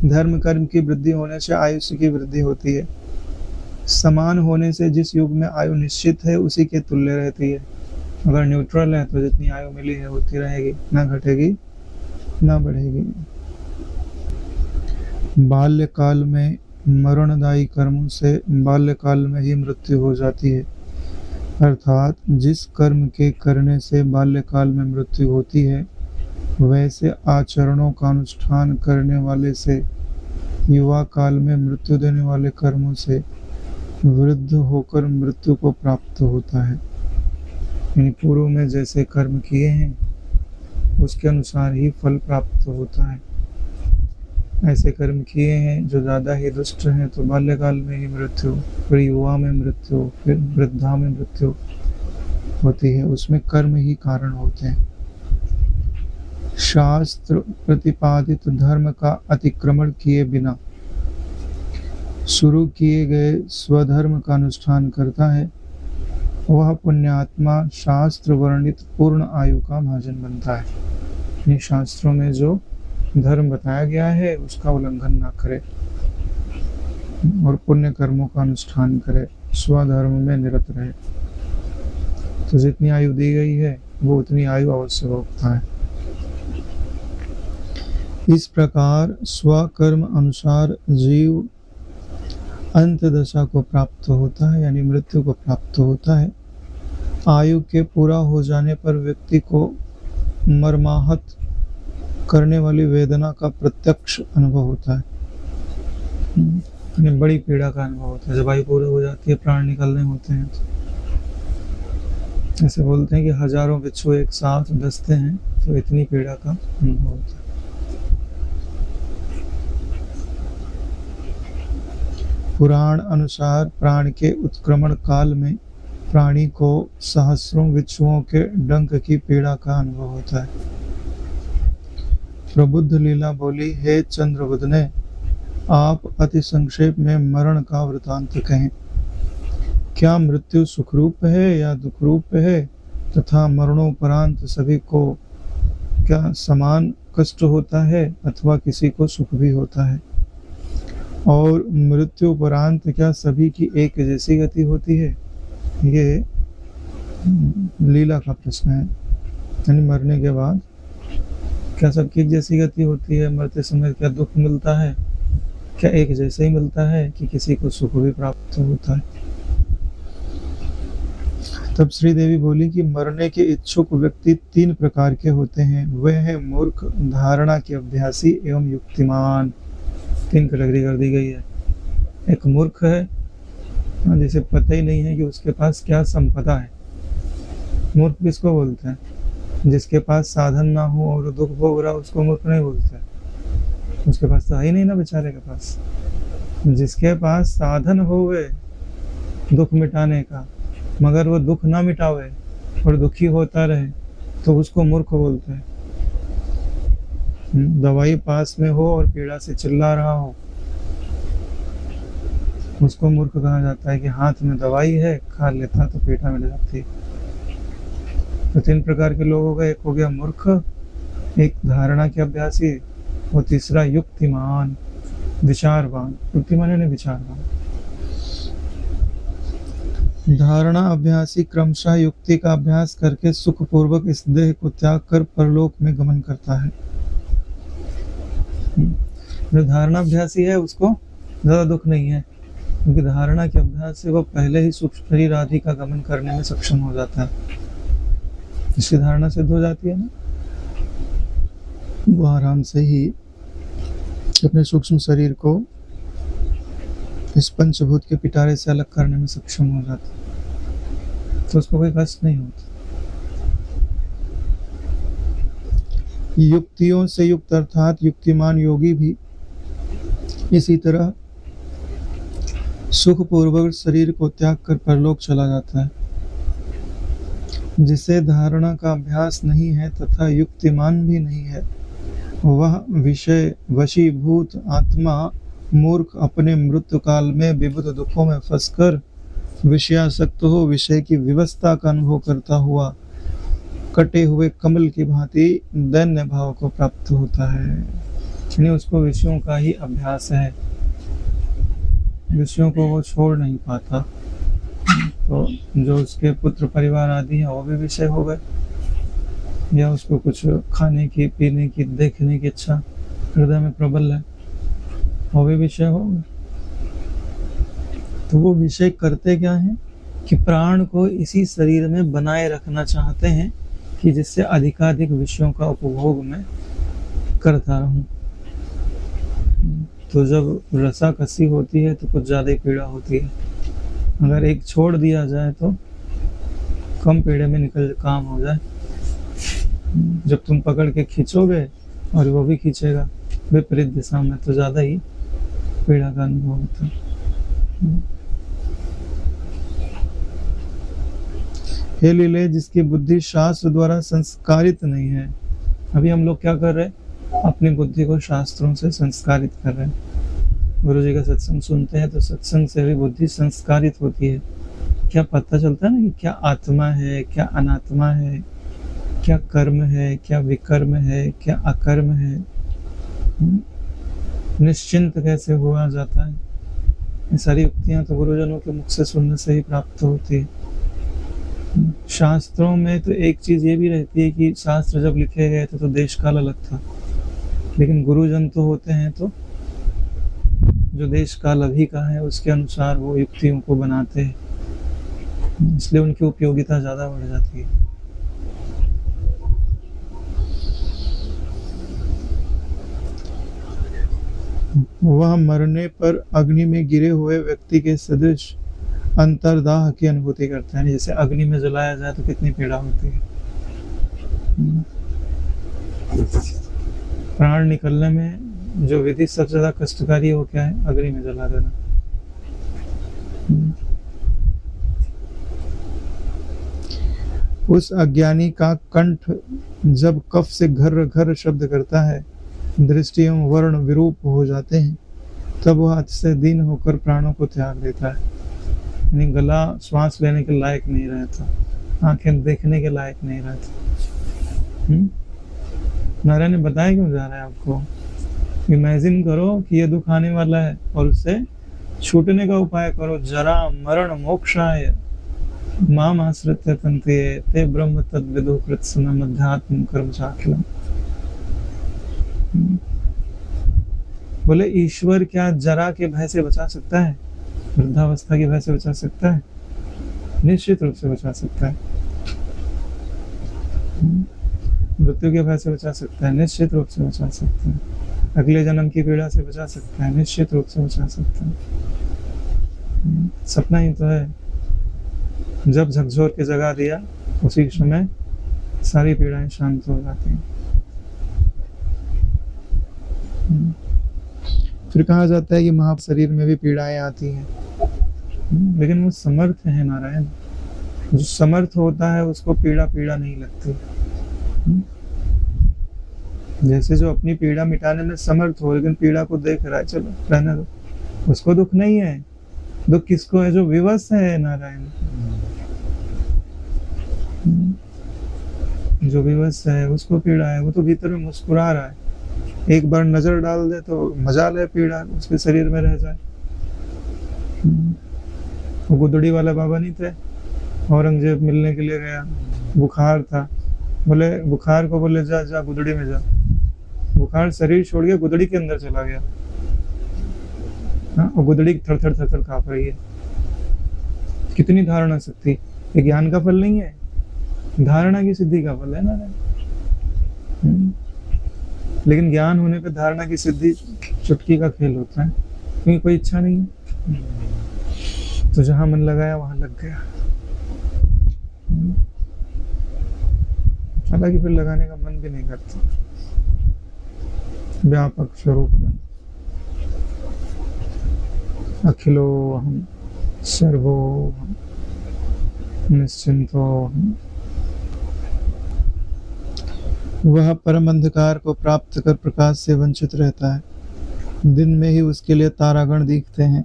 धर्म कर्म की वृद्धि होने से आयुष्य की वृद्धि होती है। समान होने से जिस युग में आयु निश्चित है उसी के तुल्य रहती है। अगर न्यूट्रल है तो जितनी आयु मिली है होती रहेगी, ना घटेगी ना बढ़ेगी। बाल्यकाल में मरणदायी कर्मों से बाल्यकाल में ही मृत्यु हो जाती है, अर्थात जिस कर्म के करने से बाल्यकाल में मृत्यु होती है वैसे आचरणों का अनुष्ठान करने वाले से युवा काल में मृत्यु देने वाले कर्मों से वृद्ध होकर मृत्यु को प्राप्त होता है। यानी पूर्व में जैसे कर्म किए हैं उसके अनुसार ही फल प्राप्त होता है। ऐसे कर्म किए हैं जो ज़्यादा ही दुष्ट हैं तो बाल्यकाल में ही मृत्यु, फिर युवा में मृत्यु, फिर वृद्धा में मृत्यु होती है। उसमें कर्म ही कारण होते हैं। शास्त्र प्रतिपादित धर्म का अतिक्रमण किए बिना शुरू किए गए स्वधर्म का अनुष्ठान करता है, वह पुण्यात्मा शास्त्र वर्णित पूर्ण आयु का भाजन बनता है। इन शास्त्रों में जो धर्म बताया गया है उसका उल्लंघन ना करे और पुण्य कर्मों का अनुष्ठान करे, स्वधर्म में निरत रहे, तो जितनी आयु दी गई है वो उतनी आयु अवश्य भोगता है। इस प्रकार स्वकर्म अनुसार जीव अंत दशा को प्राप्त होता है, यानी मृत्यु को प्राप्त होता है। आयु के पूरा हो जाने पर व्यक्ति को मर्माहत करने वाली वेदना का प्रत्यक्ष अनुभव होता है। बड़ी पीड़ा का अनुभव होता है जब आयु पूरी हो जाती है, प्राण निकलने होते हैं। ऐसे बोलते हैं कि हजारों बिच्छू एक साथ डसते हैं तो इतनी पीड़ा का अनुभव होता है। पुराण अनुसार प्राण के उत्क्रमण काल में प्राणी को सहस्रों बिच्छुओं के डंक की पीड़ा का अनुभव होता है। प्रबुद्ध लीला बोली, हे चंद्रवदने, आप अति संक्षेप में मरण का वृतांत कहें। क्या मृत्यु सुखरूप है या दुखरूप है, तथा मरणोपरांत सभी को क्या समान कष्ट होता है अथवा किसी को सुख भी होता है, और मृत्युपरांत क्या सभी की एक जैसी गति होती है? ये लीला का प्रश्न है। यानी मरने के बाद क्या सबकी एक जैसी गति होती है? मरते समय क्या दुख मिलता है? क्या एक जैसा ही मिलता है कि किसी को सुख भी प्राप्त होता है? तब श्री देवी बोली कि मरने के इच्छुक व्यक्ति 3 प्रकार के होते हैं। वे हैं मूर्ख, धारणा के अभ्यासी एवं युक्तिमान। 3 कैटेगरी कर दी गई है। एक मूर्ख है जिसे पता ही नहीं है कि उसके पास क्या संपदा है। मूर्ख किसको बोलते हैं? जिसके पास साधन ना हो और दुख भोग रहा उसको मूर्ख नहीं बोलते। उसके पास तो है ही नहीं ना बेचारे के पास। जिसके पास साधन होवे दुख मिटाने का मगर वो दुख ना मिटावे और दुखी होता रहे तो उसको मूर्ख बोलते हैं। दवाई पास में हो और पीड़ा से चिल्ला रहा हो उसको मूर्ख कहा जाता है कि हाथ में दवाई है, खा लेता तो पीड़ा मिट जाती। तो 3 प्रकार के लोगों का, एक हो गया मूर्ख, एक धारणा के अभ्यासी और तीसरा युक्तिमान, विचारवान। युक्तिमान यानी विचारवान। धारणा अभ्यासी क्रमशः युक्ति का अभ्यास करके सुखपूर्वक इस देह को त्याग कर परलोक में गमन करता है। जो धारणा अभ्यासी है उसको ज्यादा दुख नहीं है, क्योंकि धारणा के अभ्यास से वो पहले ही सूक्ष्म शरीर आदि का गमन करने में सक्षम हो जाता है। इसकी धारणा सिद्ध हो जाती है ना, वो आराम से ही अपने सूक्ष्म शरीर को इस पंचभूत के पिटारे से अलग करने में सक्षम हो जाता है, तो उसको कोई कष्ट नहीं होता। युक्तियों से युक्त अर्थात युक्तिमान योगी भी इसी तरह सुखपूर्वक शरीर को त्याग कर परलोक चला जाता है। जिसे धारणा का अभ्यास नहीं है तथा युक्तिमान भी नहीं है वह विषय वशीभूत आत्मा मूर्ख अपने मृत्यु काल में विविध दुखों में फंसकर विषयासक्त हो विषय की विवस्था का अनुभव करता हुआ कटे हुए कमल की भांति दैन्य भाव को प्राप्त होता है। यानी उसको विषयों का ही अभ्यास है, विषयों को वो छोड़ नहीं पाता। तो जो उसके पुत्र परिवार आदि है वो भी विषय हो गए, या उसको कुछ खाने की, पीने की, देखने की इच्छा हृदय में प्रबल है, वो भी विषय हो गए। तो वो विषय करते क्या है कि प्राण को इसी शरीर में बनाए रखना चाहते हैं कि जिससे अधिकाधिक विषयों का उपभोग मैं करता रहूं। तो जब रसाकसी होती है तो कुछ ज़्यादा ही पीड़ा होती है, अगर एक छोड़ दिया जाए तो कम पीड़े में निकल काम हो जाए। जब तुम पकड़ के खींचोगे और वो भी खींचेगा विपरीत दिशा में तो ज़्यादा ही पीड़ा का अनुभव होता है। हे लीले, जिसकी बुद्धि शास्त्र द्वारा संस्कारित नहीं है। अभी हम लोग क्या कर रहे हैं, अपनी बुद्धि को शास्त्रों से संस्कारित कर रहे हैं। गुरु जी का सत्संग सुनते हैं तो सत्संग से भी बुद्धि संस्कारित होती है। क्या पता चलता है ना कि क्या आत्मा है, क्या अनात्मा है, क्या कर्म है, क्या विकर्म है, क्या अकर्म है, निश्चिंत कैसे हुआ जाता है। ये सारी युक्तियां तो गुरुजनों के मुख से सुनने से ही प्राप्त होती है। शास्त्रों में तो एक चीज ये भी रहती है कि शास्त्र जब लिखे गए थे तो देश काल अलग था, लेकिन गुरुजन तो होते हैं तो जो देश काल अभी का है उसके अनुसार वो युक्तियों को बनाते हैं, इसलिए उनकी उपयोगिता ज्यादा बढ़ जाती है। वह मरने पर अग्नि में गिरे हुए व्यक्ति के सदृश अंतर्दाह की अनुभूति करते हैं। जैसे अग्नि में जलाया जाए तो कितनी पीड़ा होती है। प्राण निकलने में जो विधि सबसे ज्यादा कष्टकारी है वो क्या है, अग्नि में जला देना। उस अज्ञानी का कंठ जब कफ से घर घर शब्द करता है, दृष्टि एवं वर्ण विरूप हो जाते हैं, तब वह अतिशय दीन होकर प्राणों को त्याग देता है। यानी गला श्वास लेने के लायक नहीं रहता, आंखें देखने के लायक नहीं रहती। नारायण ने बताया क्यों जा रहा है आपको, इमेजिन करो कि ये दुख आने वाला है और उससे छूटने का उपाय करो। जरा मरण मोक्षाय माम आश्रित्य तन्ते ते ब्रह्म तद्विदु कृत्स्नम अध्यात्म कर्म चाखिलम। बोले ईश्वर क्या जरा के भय से बचा सकता है, वृद्धावस्था के भय से बचा सकता है? निश्चित रूप से बचा सकता है। मृत्यु के भय से बचा सकता है, निश्चित रूप से बचा सकता है। अगले जन्म की पीड़ा से बचा सकता है, निश्चित रूप से बचा सकता है। सपना ही तो है, जब झकझोर के जगा दिया उसी समय सारी पीड़ाएं शांत हो जाती हैं। फिर कहा जाता है कि महाप शरीर में भी पीड़ाएं आती हैं, लेकिन वो समर्थ है नारायण। जो समर्थ होता है उसको पीड़ा पीड़ा नहीं लगती। जैसे जो अपनी पीड़ा मिटाने में समर्थ हो लेकिन पीड़ा को देख रहा है, चलो रहने दो, उसको दुख नहीं है। दुख किसको है? जो विवश है नारायण। जो विवश है उसको पीड़ा है, वो तो भीतर में मुस्कुरा रहा है। एक बार नजर डाल दे तो मजा ले, पीड़ा उसके शरीर में रह जाए। वो गुदड़ी वाला बाबा नहीं थे, औरंगजेब मिलने के लिए गया, बुखार था, बोले बुखार को बोले जा जा गुदड़ी में जा। बुखार शरीर छोड़ गया, गुदड़ी के अंदर चला गया। हाँ, और गुदड़ी थर थर थर थर कांप रही है। कितनी धारणा शक्ति! ये ज्ञान का फल नहीं है, धारणा की सिद्धि का फल है ना। लेकिन ज्ञान होने पे धारणा की सिद्धि चुटकी का खेल होता है, क्योंकि कोई इच्छा नहीं है। तो जहां मन लगाया वहां लग गया। हालांकि फिर लगाने का मन भी नहीं करता। व्यापक स्वरूप में अखिलो हम सर्वो हम निश्चिंतो हम। वह परम अंधकार को प्राप्त कर प्रकाश से वंचित रहता है। दिन में ही उसके लिए तारागण दिखते हैं।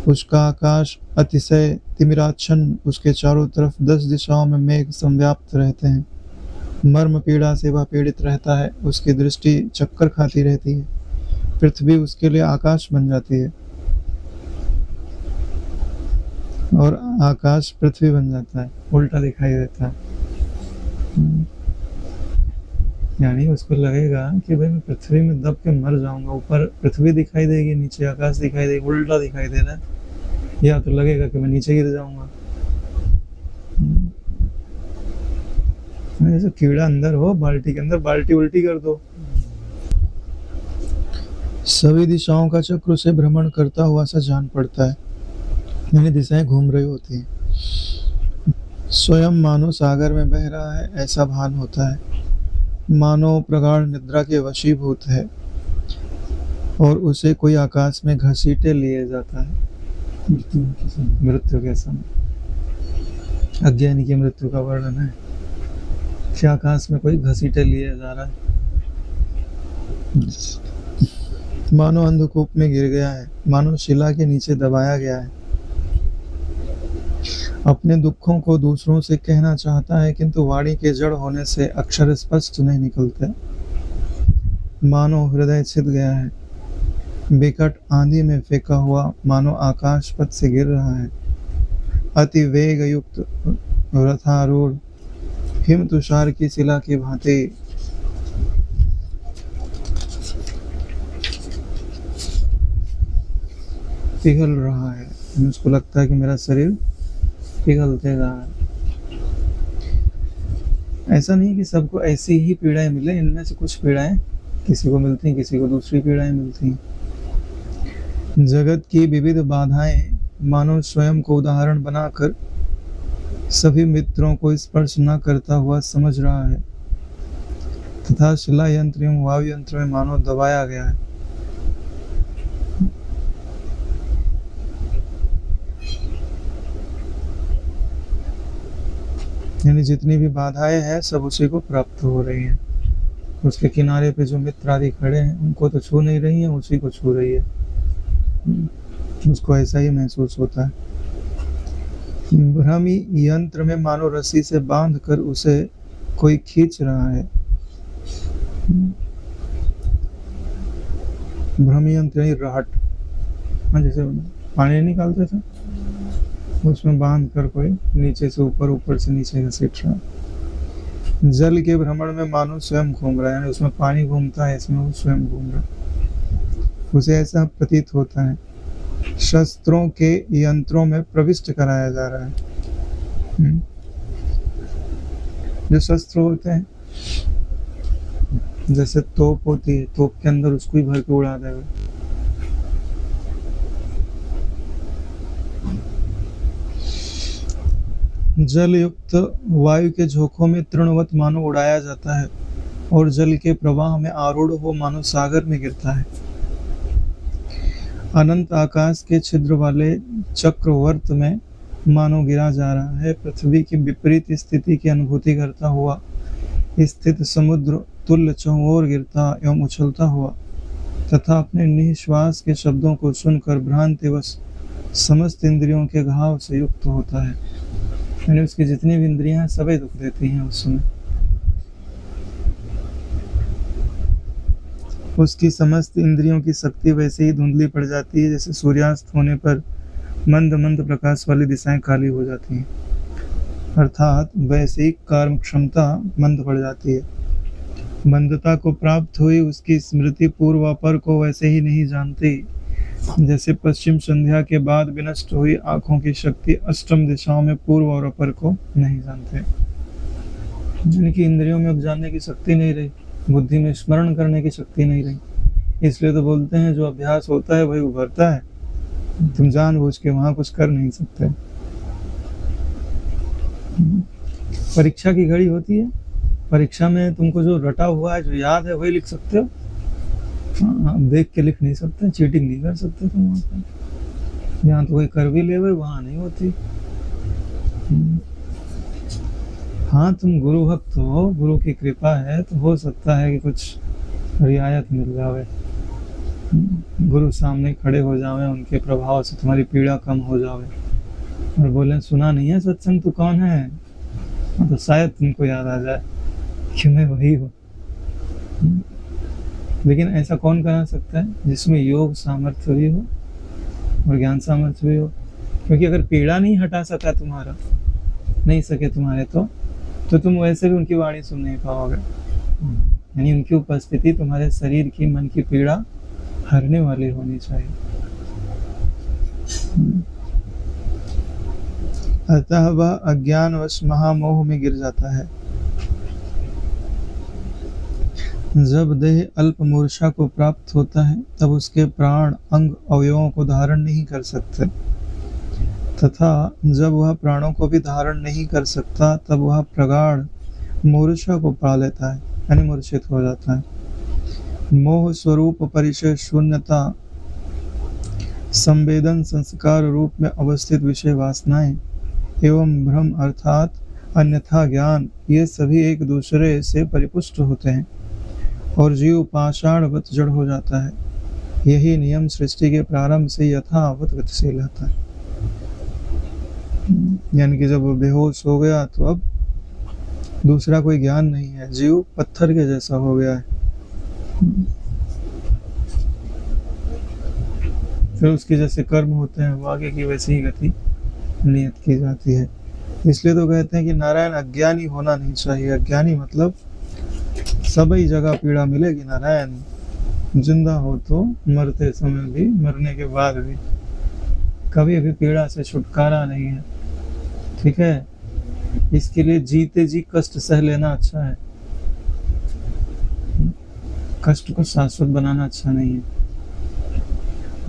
उसका आकाश अतिशय तिमिराच्छन्न, उसके चारों तरफ 10 दिशाओं में मेघ संव्याप्त रहते हैं। मर्म पीड़ा से वह पीड़ित रहता है। उसकी दृष्टि चक्कर खाती रहती है। पृथ्वी उसके लिए आकाश बन जाती है और आकाश पृथ्वी बन जाता है, उल्टा दिखाई देता है। यानी उसको लगेगा कि भाई मैं पृथ्वी में दब के मर जाऊंगा। ऊपर पृथ्वी दिखाई देगी, नीचे आकाश दिखाई देगी, उल्टा दिखाई दे रहा है। या तो लगेगा कि मैं नीचे गिर जाऊंगा। जैसे कीड़ा अंदर हो बाल्टी के अंदर, बाल्टी उल्टी कर दो। सभी दिशाओं का चक्र उसे भ्रमण करता हुआ सा जान पड़ता है, यानी दिशाएं घूम रही होती हैं। स्वयं मानो सागर में बह रहा है ऐसा भान होता है। मानो प्रगाढ़ निद्रा के वशीभूत है और उसे कोई आकाश में घसीटे लिए जाता है। मृत्यु के समय अज्ञानी की मृत्यु का वर्णन है कि आकाश में कोई घसीटे लिए जा रहा है। मानो अंधकूप में गिर गया है, मानो शिला के नीचे दबाया गया है। अपने दुखों को दूसरों से कहना चाहता है, किंतु वाणी के जड़ होने से अक्षर स्पष्ट नहीं निकलते। मानो हृदय छिद गया है, विकट आंधी में फेंका हुआ, मानो आकाश पथ से गिर रहा है। अति वेग युक्त रथारूढ़ हिम तुषार की शिला की भांति पिघल रहा है। मुझको लगता है कि मेरा शरीर पिघलते जा रहा है। ऐसा नहीं कि सबको ऐसी ही पीड़ाएं मिले, इनमें से कुछ पीड़ाएं किसी को मिलती हैं, किसी को दूसरी पीड़ाएं मिलती हैं। जगत की विविध बाधाएं मानो स्वयं को उदाहरण बनाकर सभी मित्रों को स्पर्श न करता हुआ समझ रहा है, तथा शिला यंत्र एवं वायु यंत्र में मानो दबाया गया है। यानी जितनी भी बाधाएं हैं सब उसी को प्राप्त हो रही हैं। उसके किनारे पे जो मित्र आदि खड़े हैं उनको तो छू नहीं रही है, उसी को छू रही है। उसको ऐसा ही महसूस होता है। भ्रमी यंत्र में मानो रस्सी से बांध कर उसे कोई खींच रहा है। भ्रमी यंत्र यानी रहट, जैसे पानी निकालते थे उसमें बांध कर कोई नीचे से ऊपर, ऊपर से नीचे घसीट रहा है। जल के भ्रमण में मानो स्वयं घूम रहा है, यानी उसमें पानी घूमता है, इसमें वो स्वयं घूम रहा है। उसे ऐसा प्रतीत होता है शस्त्रों के यंत्रों में प्रविष्ट कराया जा रहा है। जो शस्त्र होते हैं, जैसे तोप होती है, तोप के अंदर उसको ही भर के उड़ा देगा। जल युक्त वायु के झोंकों में तृणवत मानो उड़ाया जाता है और जल के प्रवाह में आरूढ़ हो मानो सागर में गिरता है। अनंत आकाश के छिद्र वाले चक्रवर्त में मानो गिरा जा रहा है। पृथ्वी की विपरीत स्थिति की अनुभूति करता हुआ स्थित समुद्र तुल्य चहुओर गिरता एवं उछलता हुआ तथा अपने निश्वास के शब्दों को सुनकर भ्रांतिवश समस्त इंद्रियों के घाव से युक्त होता है। यानी उसकी जितनी भी इंद्रियां सभी दुख देती हैं उस समय। उसकी समस्त इंद्रियों की शक्ति वैसे ही धुंधली पड़ जाती है जैसे सूर्यास्त होने पर मंद मंद प्रकाश वाली दिशाएं काली हो जाती हैं, अर्थात वैसे ही कर्म क्षमता मंद पड़ जाती है। मंदता को प्राप्त हुई उसकी स्मृति पूर्व अपर को वैसे ही नहीं जानती जैसे पश्चिम संध्या के बाद विनष्ट हुई आंखों की शक्ति अष्टम दिशाओं में पूर्व और अपर को नहीं जानते। जिनकी इंद्रियों में अब जानने की शक्ति नहीं रही, बुद्धि में स्मरण करने की शक्ति नहीं रही, इसलिए तो बोलते हैं जो अभ्यास होता है वही उभरता है। तुम जानबूझ के वहां कुछ कर नहीं सकते। परीक्षा की घड़ी होती है, परीक्षा में तुमको जो रटा हुआ है, जो याद है, वही लिख सकते हो। हाँ, देख के लिख नहीं सकते, चीटिंग नहीं कर सकते तुम वहाँ पर। यहाँ तो कोई कर भी ले वहाँ नहीं होती। हाँ, तुम गुरु भक्त हो, गुरु की कृपा है तो हो सकता है कि कुछ रियायत मिल जावे, गुरु सामने खड़े हो जावे, उनके प्रभाव से तुम्हारी पीड़ा कम हो जावे और बोले सुना नहीं है सत्संग, तू कौन है? तो शायद तुमको याद आ जाए कि मैं वही हूँ। लेकिन ऐसा कौन करा सकता है? जिसमें योग सामर्थ्य भी हो और ज्ञान सामर्थ्य भी हो। क्योंकि अगर पीड़ा नहीं हटा सका तुम्हारा, नहीं सके तुम्हारे तो तुम वैसे भी उनकी वाणी सुन नहीं पाओगे। यानी उनकी उपस्थिति तुम्हारे शरीर की, मन की पीड़ा हरने वाली होनी चाहिए। अतः वह अज्ञानवश महामोह में गिर जाता है। जब देह अल्प मूर्छा को प्राप्त होता है तब उसके प्राण अंग अवयवों को धारण नहीं कर सकते, तथा जब वह प्राणों को भी धारण नहीं कर सकता तब वह प्रगाढ़ मूर्छा को पा लेता है, यानी मूर्छित हो जाता है। मोह स्वरूप परिचय शून्यता, संवेदन संस्कार रूप में अवस्थित विषय वासनाएं एवं भ्रम अर्थात अन्यथा ज्ञान, ये सभी एक दूसरे से परिपुष्ट होते हैं और जीव पाषाणवत जड़ हो जाता है। यही नियम सृष्टि के प्रारंभ से यथावत गतिशील रहता है। यानी कि जब वो बेहोश हो गया तो अब दूसरा कोई ज्ञान नहीं है, जीव पत्थर के जैसा हो गया है। फिर उसके जैसे कर्म होते हैं वो आगे की वैसी ही गति नियत की जाती है। इसलिए तो कहते हैं कि नारायण अज्ञानी होना नहीं चाहिए। अज्ञानी मतलब सभी जगह पीड़ा मिलेगी। नारायण जिंदा हो तो मरते समय भी, मरने के बाद भी कभी भी पीड़ा से छुटकारा नहीं है। ठीक है, इसके लिए जीते जी कष्ट सह लेना अच्छा है, कष्ट को शाश्वत बनाना अच्छा नहीं है।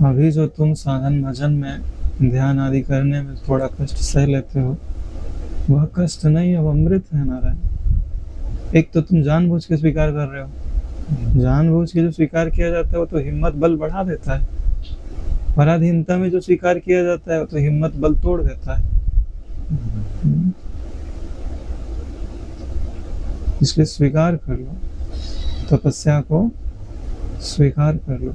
अभी जो तुम साधन भजन में, ध्यान आदि करने में थोड़ा कष्ट सह लेते हो, वह कष्ट नहीं है, वह अमृत है। नारायण एक तो तुम जानबूझ के स्वीकार कर रहे हो। जानबूझ के जो स्वीकार किया जाता है वो तो हिम्मत बल बढ़ा देता है। पराधीनता में जो स्वीकार किया जाता है वो तो हिम्मत बल तोड़ देता है। इसलिए स्वीकार कर लो, तपस्या को स्वीकार कर लो,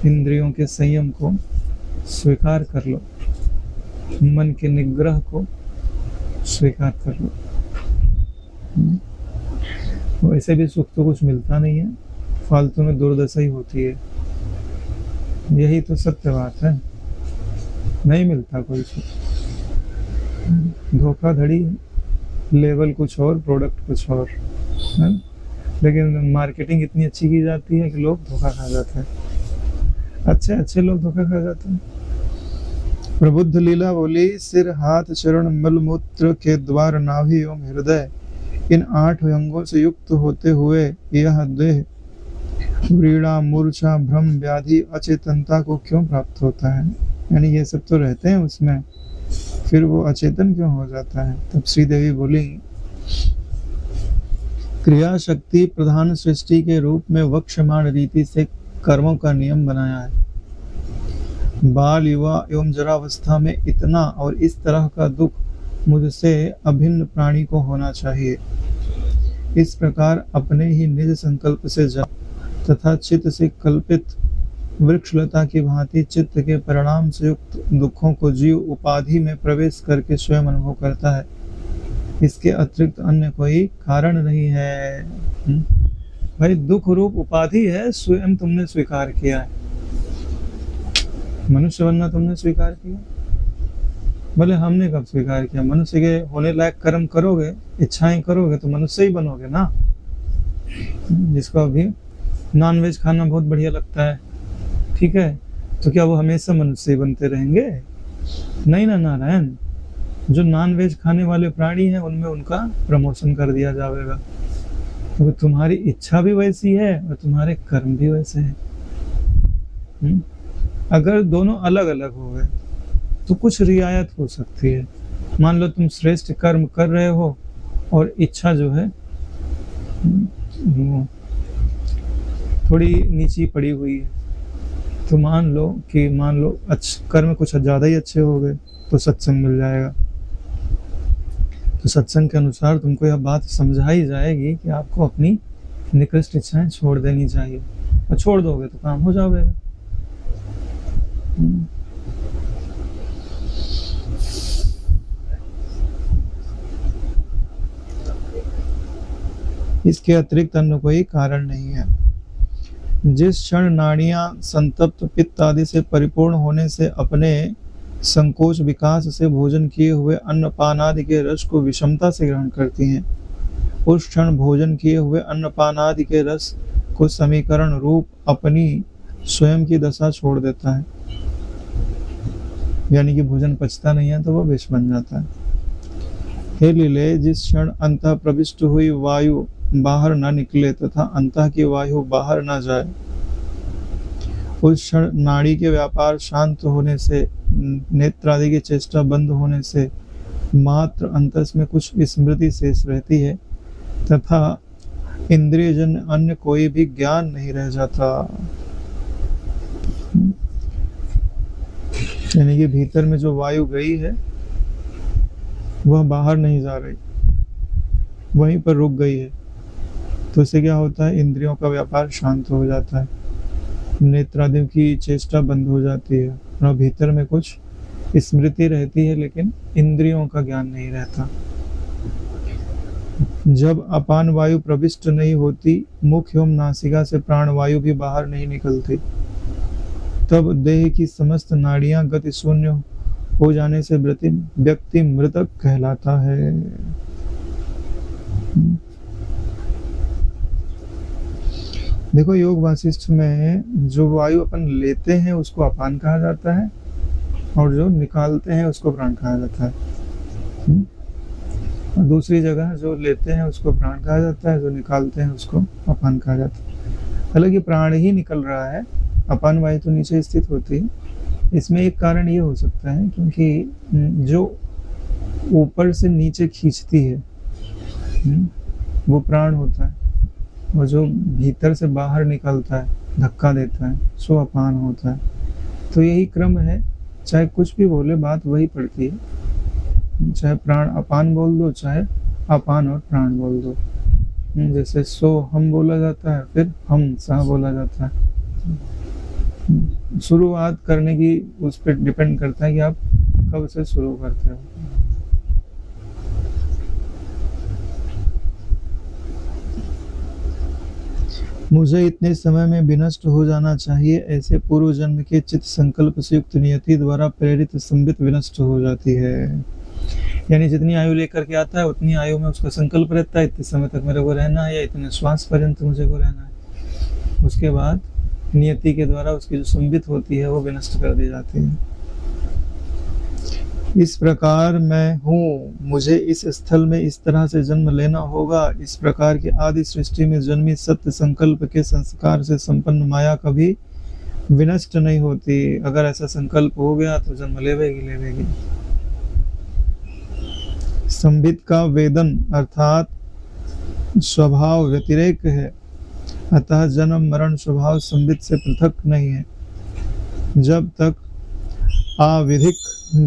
इंद्रियों के संयम को स्वीकार कर लो, मन के निग्रह को स्वीकार कर लो। वैसे भी सुख तो कुछ मिलता नहीं है, फालतू में दुर्दशा ही होती है। यही तो सत्य बात है, नहीं मिलता कोई सुख, धोखाधड़ी, लेवल कुछ और, प्रोडक्ट कुछ और है। लेकिन मार्केटिंग इतनी अच्छी की जाती है कि लोग धोखा खा जाते हैं, अच्छे अच्छे लोग धोखा खा जाते हैं। प्रबुद्ध लीला बोली, सिर हाथ चरण मल मूत्र के द्वार नाभि एवं हृदय, इन 8 अंगों से युक्त होते हुए यह देह व्रीड़ा, मूर्छा, भ्रम, व्याधि, अचेतनता को क्यों प्राप्त होता है? यानी ये सब तो रहते हैं उसमें, फिर वो अचेतन क्यों हो जाता है? तब श्रीदेवी बोली, क्रिया शक्ति प्रधान सृष्टि के रूप में वक्षमाण रीति से कर्मों का नियम बनाया है। बाल, युवा एवं जरावस्था में इतना और इस तरह का दुख मुझसे अभिन्न प्राणी को होना चाहिए। इस प्रकार अपने ही निज संकल्प से तथा चित्त से कल्पित वृक्षलता की भांति चित्त के परिणाम से युक्त दुखों को जीव उपाधि में प्रवेश करके स्वयं अनुभव करता है। इसके अतिरिक्त अन्य कोई कारण नहीं है। भाई दुख रूप उपाधि है, स्वयं तुमने स्वीकार किया है। मनुष्य बनना तुमने स्वीकार किया, भले हमने कब स्वीकार किया? मनुष्य के होने लायक कर्म करोगे, इच्छाएं करोगे तो मनुष्य ही बनोगे ना। जिसको अभी नॉनवेज खाना बहुत बढ़िया लगता है, ठीक है, तो क्या वो हमेशा मनुष्य ही बनते रहेंगे? नहीं ना नारायण, जो नॉनवेज खाने वाले प्राणी हैं उनमें उनका प्रमोशन कर दिया जाएगा, क्योंकि तुम्हारी इच्छा भी वैसी है और तुम्हारे कर्म भी वैसे हैं। अगर दोनों अलग अलग हो गए तो कुछ रियायत हो सकती है। मान लो तुम श्रेष्ठ कर्म कर रहे हो और इच्छा जो है वो थोड़ी नीची पड़ी हुई है, तो मान लो कर्म कुछ ज़्यादा ही अच्छे हो गए तो सत्संग मिल जाएगा। तो सत्संग के अनुसार तुमको यह बात समझाई जाएगी कि आपको अपनी निकृष्ट इच्छाएं छोड़ देनी चाहिए, और छोड़ दोगे तो काम हो जाएगा। इसके अतिरिक्त अन्य कोई कारण नहीं है। जिस क्षण नाड़ियां संतप्त पित्त आदि से परिपूर्ण होने से अपने संकोच विकास से भोजन किए हुए अन्न पान आदि के रस को विषमता से ग्रहण करती हैं, उस क्षण भोजन किए हुए अन्न पान आदि के रस को समीकरण रूप अपनी स्वयं की दशा छोड़ देता है, यानी कि भोजन पचता नहीं है तो वह विष बन जाता है। हे लीले, जिस क्षण अंतः प्रविष्ट हुई वायु बाहर न निकले तथा अंतः की वायु बाहर न जाए, उस क्षण नाड़ी के व्यापार शांत होने से, नेत्र आदि की चेष्टा बंद होने से मात्र अंतस में कुछ स्मृति शेष रहती है तथा इंद्रियजन अन्य कोई भी ज्ञान नहीं रह जाता। यानी कि भीतर में जो वायु गई है वह बाहर नहीं जा रही, वहीं पर रुक गई है। तो इससे क्या होता है, इंद्रियों का व्यापार शांत हो जाता है, नेत्रादि की चेष्टा बंद हो जाती है और भीतर में कुछ स्मृति रहती है लेकिन इंद्रियों का ज्ञान नहीं रहता। जब अपान वायु प्रविष्ट नहीं होती, मुख एवं नासिका से प्राण वायु भी बाहर नहीं निकलती, तब देह की समस्त नाड़ियां गति शून्य हो जाने से व्यक्ति मृतक कहलाता है। देखो, योग वासिष्ठ में जो वायु अपन लेते हैं उसको अपान कहा जाता है और जो निकालते हैं उसको प्राण कहा जाता है। और दूसरी जगह जो लेते हैं उसको प्राण कहा जाता है, जो निकालते हैं उसको अपान कहा जाता है। हालांकि प्राण ही निकल रहा है, अपान वायु तो नीचे स्थित होती है। इसमें एक कारण ये हो सकता है क्योंकि जो ऊपर से नीचे खींचती है वो प्राण होता है, और जो भीतर से बाहर निकलता है, धक्का देता है, सो अपान होता है। तो यही क्रम है, चाहे कुछ भी बोले बात वही पड़ती है, चाहे प्राण अपान बोल दो चाहे अपान और प्राण बोल दो। जैसे सो हम बोला जाता है, फिर हम सा बोला जाता है। शुरुआत करने की उस पर डिपेंड करता है कि आप कब से शुरू करते हो। मुझे इतने समय में विनष्ट हो जाना चाहिए, ऐसे पूर्व जन्म के चित्त संकल्प से युक्त नियति द्वारा प्रेरित संबित विनष्ट हो जाती है। यानी जितनी आयु लेकर के आता है उतनी आयु में उसका संकल्प रहता है, इतने समय तक मेरे को रहना है या इतने श्वास पर्यंत मुझे को रहना है। उसके बाद नियति के द्वारा उसकी जो संबित होती है वो विनष्ट कर दी जाती है। इस प्रकार मैं हूँ, मुझे इस स्थल में इस तरह से जन्म लेना होगा, इस प्रकार की आदि सृष्टि में जन्मी सत्य संकल्प के संस्कार से संपन्न माया कभी विनष्ट नहीं होती। अगर ऐसा संकल्प हो गया तो जन्म लेवेगी। संबित का वेदन अर्थात स्वभाव व्यतिरेक है, अतः जन्म मरण स्वभाव संबित से पृथक नहीं है। जब तक आविधिक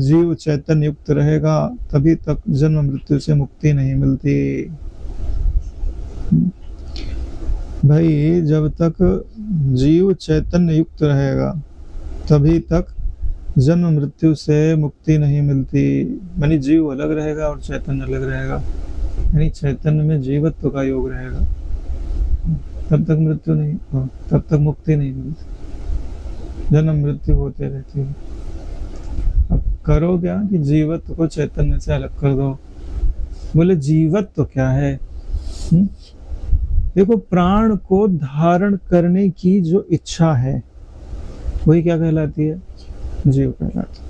जीव चैतन्य युक्त रहेगा तभी तक जन्म मृत्यु से मुक्ति नहीं मिलती। भाई, जब तक जीव चैतन्य युक्त रहेगा तभी तक जन्म मृत्यु से मुक्ति नहीं मिलती। यानी जीव अलग रहेगा और चैतन्य अलग रहेगा, यानी चैतन्य में जीवत्व का योग रहेगा, तब तक मृत्यु नहीं हो, तब तक मुक्ति नहीं मिलती, जन्म मृत्यु होते रहती है। अब करो क्या कि जीवत्व को चैतन्य से अलग कर दो। बोले जीवत्व क्या है? देखो, प्राण को धारण करने की जो इच्छा है वही क्या कहलाती है? जीव कहलाती है।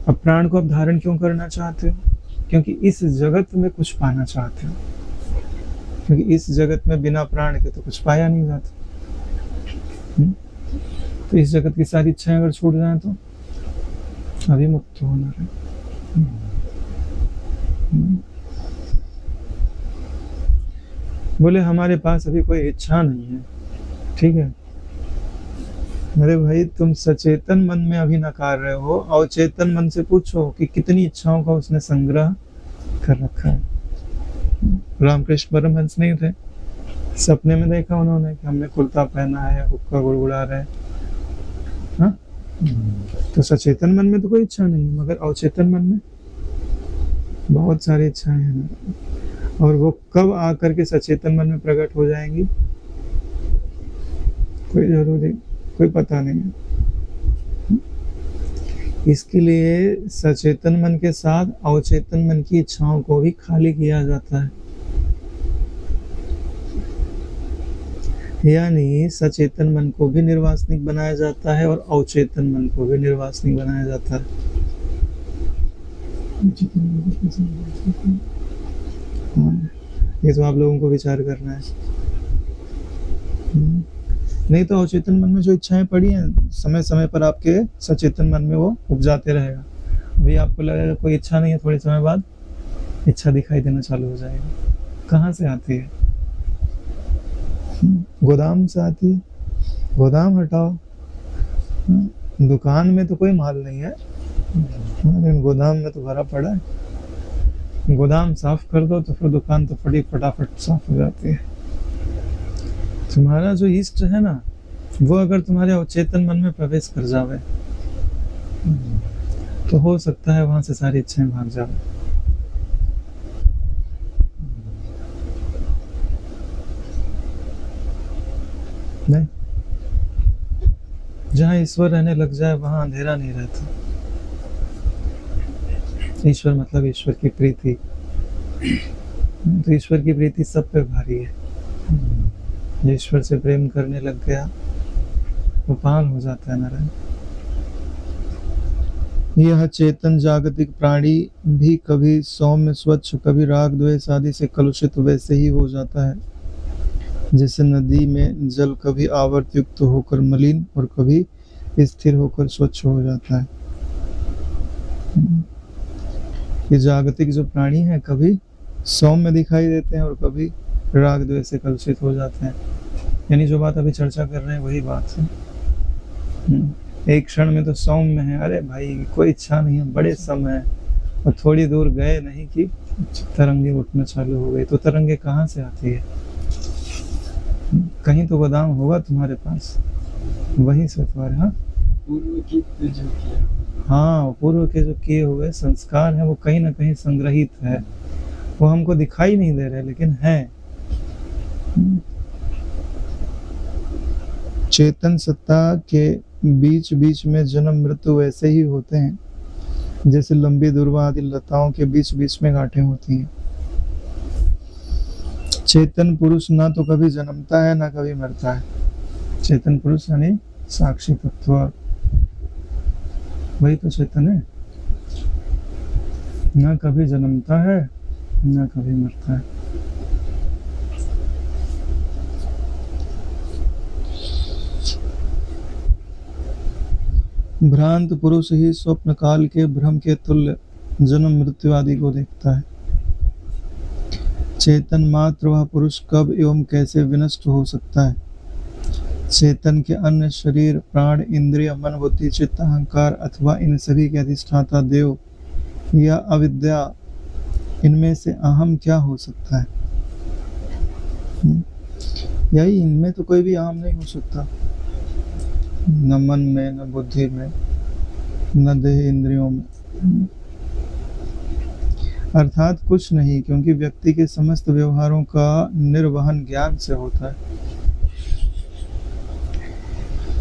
अब प्राण को आप धारण क्यों करना चाहते हो? क्योंकि इस जगत में कुछ पाना चाहते हो, क्योंकि इस जगत में बिना प्राण के तो कुछ पाया नहीं जाता। तो इस जगत की सारी इच्छाएं अगर छूट जाए तो अभी मुक्त होना है। बोले हमारे पास अभी कोई इच्छा नहीं है, ठीक है, अरे भाई, तुम सचेतन मन में अभी नकार रहे हो, अवचेतन मन से पूछो कि कितनी इच्छाओं का उसने संग्रह कर रखा है। रामकृष्ण परमहंस नहीं थे, सपने में देखा उन्होंने कि हमने कुर्ता पहना है, हुक्का गुड़गुड़ा रहे हैं। हाँ? तो सचेतन मन में तो कोई इच्छा नहीं है, मगर अवचेतन मन में बहुत सारी इच्छाएं हैं, और वो कब आकर के सचेतन मन में प्रकट हो जाएंगी कोई पता नहीं है। इसके लिए सचेतन मन के साथ अवचेतन मन की इच्छाओं को भी खाली किया जाता है। यानी सचेतन मन को भी निर्वासनिक बनाया जाता है और अवचेतन मन को भी निर्वासनिक बनाया जाता है। ये तो आप लोगों को विचार करना है। नहीं तो अवचेतन मन में जो इच्छाएं पड़ी हैं, समय समय पर आपके सचेतन मन में वो उपजाते रहेगा। अभी आपको लगेगा कोई इच्छा नहीं है, थोड़े समय बाद इच्छा दिखाई देना चालू हो जाएगा। कहाँ से आती है? गोदाम से आती है। गोदाम हटाओ, दुकान में तो कोई माल नहीं है, लेकिन गोदाम में तो भरा पड़ा है। गोदाम साफ कर दो तो फिर दुकान तो फटाफट साफ हो जाती है। तुम्हारा जो इष्ट है ना, वो अगर तुम्हारे अवचेतन मन में प्रवेश कर जावे तो हो सकता है वहां से सारी इच्छाएं भाग जावे। नहीं, जहां ईश्वर रहने लग जाए वहां अंधेरा नहीं रहता। ईश्वर मतलब ईश्वर की प्रीति। तो ईश्वर की प्रीति सब पे भारी है। जो ईश्वर से प्रेम करने लग गया वो पार हो जाता है नारायण। यह चेतन जागतिक प्राणी भी कभी सौम्य स्वच्छ, कभी राग द्वेष आदि से कलुषित वैसे ही हो जाता है, जैसे नदी में जल कभी आवर्त युक्त होकर मलिन और कभी स्थिर होकर स्वच्छ हो जाता है। ये जागतिक जो प्राणी हैं कभी सौम्य दिखाई देते हैं और कभी राग द्वेष से कलुषित हो जाते हैं। यानी जो बात अभी चर्चा कर रहे हैं वही बात है। एक क्षण में तो सौम्य है, अरे भाई कोई इच्छा नहीं है, बड़े सम है, और थोड़ी दूर गए नहीं कि तरंगे उठना चालू हो गई। तो तरंगे कहाँ से आती है? कहीं तो गोदाम होगा तुम्हारे पास, वहीं से तुम्हारे। हाँ, पूर्व के जो किए हुए संस्कार हैं वो कहीं ना कहीं संग्रहित है। वो हमको दिखाई नहीं दे रहे लेकिन है। चेतन सत्ता के बीच बीच में जन्म मृत्यु वैसे ही होते हैं जैसे लंबी दुर्वा आदि लताओं के बीच बीच में गांठें होती हैं। चेतन पुरुष ना तो कभी जन्मता है ना कभी मरता है। चेतन पुरुष यानी साक्षी तत्व, वही तो चेतन है। ना कभी जन्मता है ना कभी मरता है। भ्रांत पुरुष ही स्वप्न काल के भ्रम के तुल्य जन्म मृत्यु आदि को देखता है। चेतन मात्र वह पुरुष कब एवं कैसे विनष्ट हो सकता है? चेतन के अन्य शरीर, प्राण, इंद्रिय, मन, बुद्धि, चित्त, अहंकार अथवा इन सभी के अधिष्ठाता देव या अविद्या, इनमें से अहम क्या हो सकता है? यही, इनमें तो कोई भी अहम नहीं हो सकता, न मन में, न बुद्धि में, न देह इंद्रियों में। अर्थात कुछ नहीं, क्योंकि व्यक्ति के समस्त व्यवहारों का निर्वहन ज्ञान से होता है।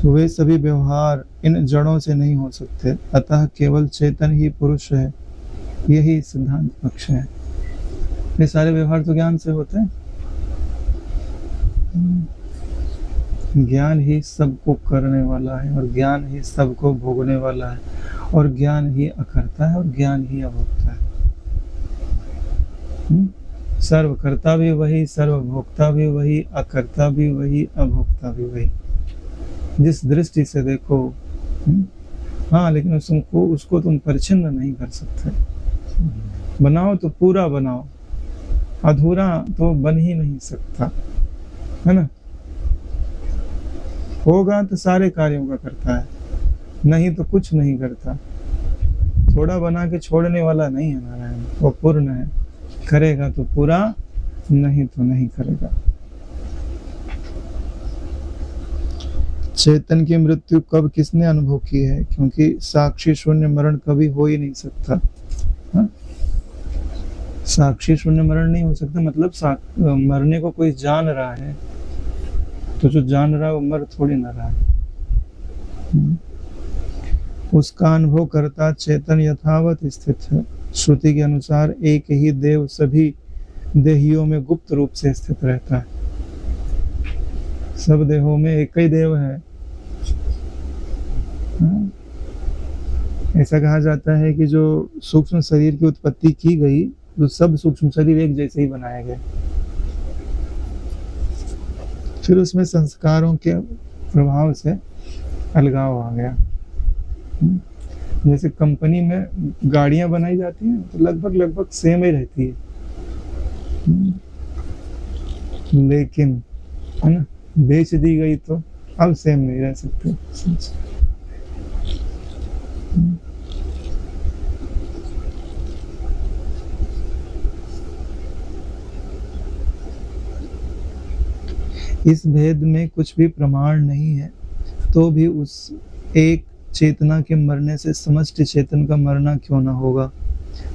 वे सभी व्यवहार इन जड़ों से नहीं हो सकते, अतः केवल चेतन ही पुरुष है, यही सिद्धांत पक्ष है। ये सारे व्यवहार तो ज्ञान से होते हैं। ज्ञान ही सबको करने वाला है और ज्ञान ही सबको भोगने वाला है, और ज्ञान ही अकर्ता है और ज्ञान ही अभोक्ता है। सर्वकर्ता भी वही, सर्वभोक्ता भी वही, अकर्ता भी वही, अभोक्ता भी वही। जिस दृष्टि से देखो। हाँ, लेकिन उसको तुम परिच्छिन्न नहीं कर सकते। बनाओ तो पूरा बनाओ, अधूरा तो बन ही नहीं सकता, है ना। होगा तो सारे कार्यों का करता है, नहीं तो कुछ नहीं करता। थोड़ा बना के छोड़ने वाला नहीं है नारायण, वो पूर्ण है, करेगा तो पूरा, नहीं तो नहीं करेगा। चेतन की मृत्यु कब किसने अनुभव की है? क्योंकि साक्षी शून्य मरण कभी हो ही नहीं सकता। हा? साक्षी शून्य मरण नहीं हो सकता, मतलब मरने को कोई जान रहा है, तो जो जान रहा है वो मर थोड़ी ना रहा है। उसका अनुभव करता चेतन यथावत स्थित है। श्रुति के अनुसार एक ही देव सभी देहियों में गुप्त रूप से स्थित रहता है। सब देहों में एक ही देव है। ऐसा कहा जाता है कि जो सूक्ष्म शरीर की उत्पत्ति की गई, तो सब सूक्ष्म शरीर एक जैसे ही बनाए गए, फिर उसमें संस्कारों के प्रभाव से अलगाव आ गया। जैसे कंपनी में गाड़ियां बनाई जाती हैं तो लगभग सेम ही रहती है, लेकिन है ना, बेच दी गई तो अब सेम नहीं रह सकते। इस भेद में कुछ भी प्रमाण नहीं है, तो भी उस एक चेतना के मरने से समष्टि चेतन का मरना क्यों न होगा,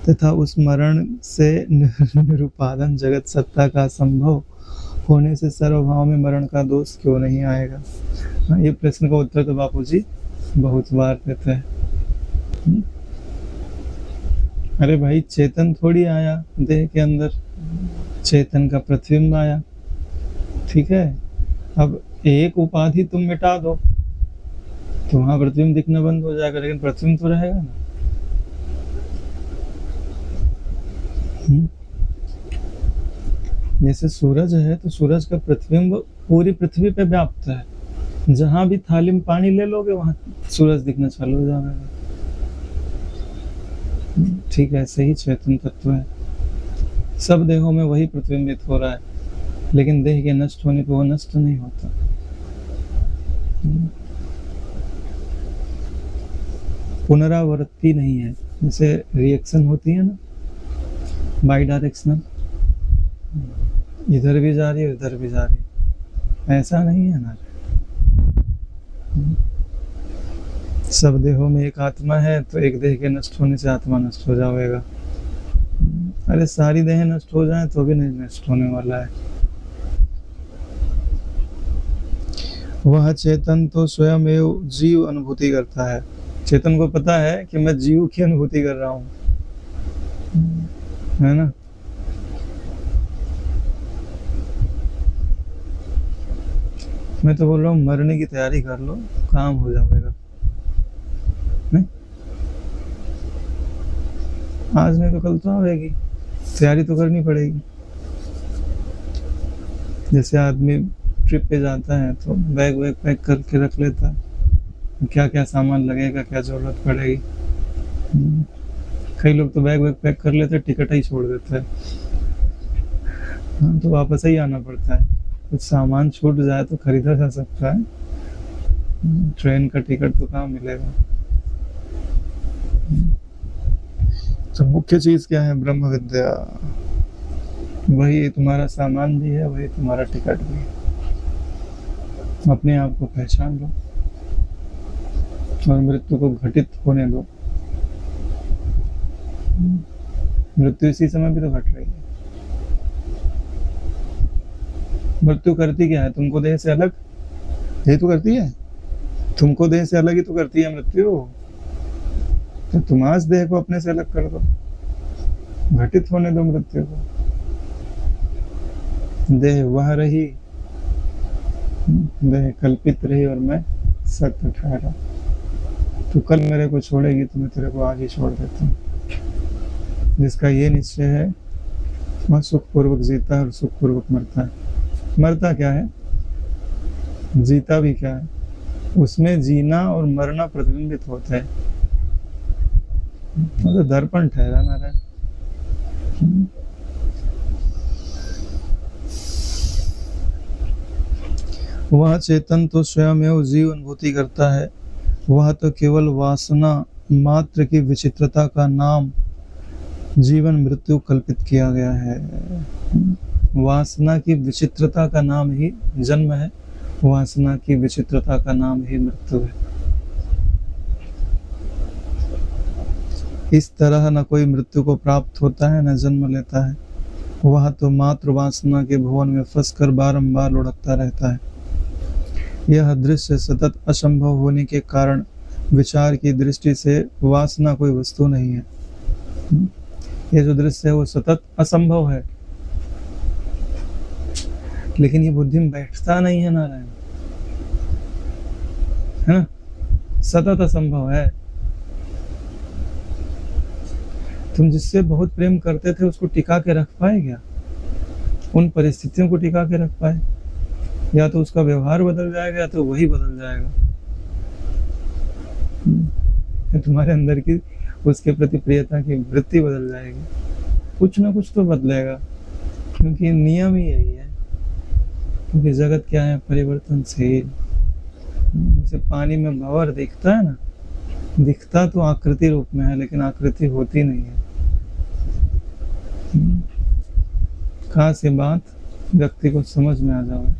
तथा उस मरण से निरुपादन जगत सत्ता का संभव होने से सर्वभाव में मरण का दोष क्यों नहीं आएगा? ये प्रश्न का उत्तर तो बापूजी बहुत बार देते हैं। अरे भाई, चेतन थोड़ी आया देह के अंदर, चेतन का प्रतिबिंब आया, ठीक है। अब एक उपाधि तुम मिटा दो तो वहां प्रतिबिंब दिखना बंद हो जाएगा, लेकिन प्रतिबिंब तो रहेगा ना। जैसे सूरज है तो सूरज का प्रतिबिंब पूरी पृथ्वी पे व्याप्त है, जहां भी थाली में पानी ले लोगे वहां सूरज दिखना चालू हो जाएगा। ठीक है, ऐसे ही चेतन तत्व है, सब देहों में वही प्रतिबिंबित हो रहा है, लेकिन देह के नष्ट होने पर वो नष्ट नहीं होता। पुनरावृत्ति नहीं है, जैसे रिएक्शन होती है ना, बाई डायरेक्शनल, इधर भी जा रही है उधर भी जा रही है, ऐसा नहीं है ना। सब देहों में एक आत्मा है, तो एक देह के नष्ट होने से आत्मा नष्ट हो जाएगा। अरे सारी देह नष्ट हो जाए तो भी नहीं नष्ट होने वाला है। वह चेतन तो स्वयं एवं जीव अनुभूति करता है। चेतन को पता है कि मैं जीव की अनुभूति कर रहा हूँ, है ना। मैं तो बोल रहा हूँ मरने की तैयारी कर लो, काम हो जाएगा। नहीं, आज नहीं तो कल तो आएगी, तैयारी तो करनी पड़ेगी। जैसे आदमी ट्रिप पे जाता है तो बैग वैग पैक करके रख लेता है, क्या क्या सामान लगेगा, क्या जरूरत पड़ेगी। कई लोग तो बैग वैग पैक कर लेते हैं, टिकट ही छोड़ देते हैं। हाँ, तो वापस ही आना पड़ता है। कुछ सामान छूट जाए तो खरीदा जा सकता है, ट्रेन का टिकट तो कहाँ मिलेगा। तो मुख्य चीज क्या है? ब्रह्म विद्या। वही तुम्हारा सामान भी है, वही तुम्हारा टिकट भी है। अपने आप को पहचान लो और मृत्यु को घटित होने दो। मृत्यु इसी समय भी तो घट रही है। मृत्यु करती क्या है? तुमको देह से अलग यही तो करती है, तुमको देह से अलग ही तो करती है मृत्यु। तो तुम आज देह को अपने से अलग कर दो, घटित होने दो मृत्यु को। देह वह रही, देह कल्पित रही और मैं सत्य ठहरा। तो कल मेरे को छोड़ेगी तो मैं तेरे को आज ही छोड़ देता हूँ। जिसका ये निश्चय है वह सुखपूर्वक जीता है और सुखपूर्वक मरता है। मरता क्या है, जीता भी क्या है? उसमें जीना और मरना प्रतिबिंबित होता है, मतलब दर्पण ठहरा नारायण। वह चेतन तो स्वयं जीव अनुभूति करता है, वह तो केवल वासना मात्र की विचित्रता का नाम जीवन मृत्यु कल्पित किया गया है। वासना की विचित्रता का नाम ही जन्म है, वासना की विचित्रता का नाम ही मृत्यु है। इस तरह न कोई मृत्यु को प्राप्त होता है न जन्म लेता है, वह तो मात्र वासना के भुवन में फंसकर बारंबार लुढ़कता रहता है। यह दृश्य सतत असंभव होने के कारण विचार की दृष्टि से वासना कोई वस्तु नहीं है। ये जो दृश्य है वो सतत असंभव है, लेकिन ये बुद्धि में बैठता नहीं है नारायण, है ना, सतत असंभव है। तुम जिससे बहुत प्रेम करते थे उसको टिका के रख पाए क्या? उन परिस्थितियों को टिका के रख पाए? या तो उसका व्यवहार बदल जाएगा या तो वही बदल जाएगा। तुम्हारे अंदर की उसके प्रति प्रियता की वृत्ति बदल जाएगी, कुछ ना कुछ तो बदलेगा, क्योंकि नियम ही यही है। क्योंकि जगत क्या है? परिवर्तनशील। जैसे पानी में भंवर दिखता है ना, दिखता तो आकृति रूप में है लेकिन आकृति होती नहीं है। खास ये बात व्यक्ति को समझ में आ जाए।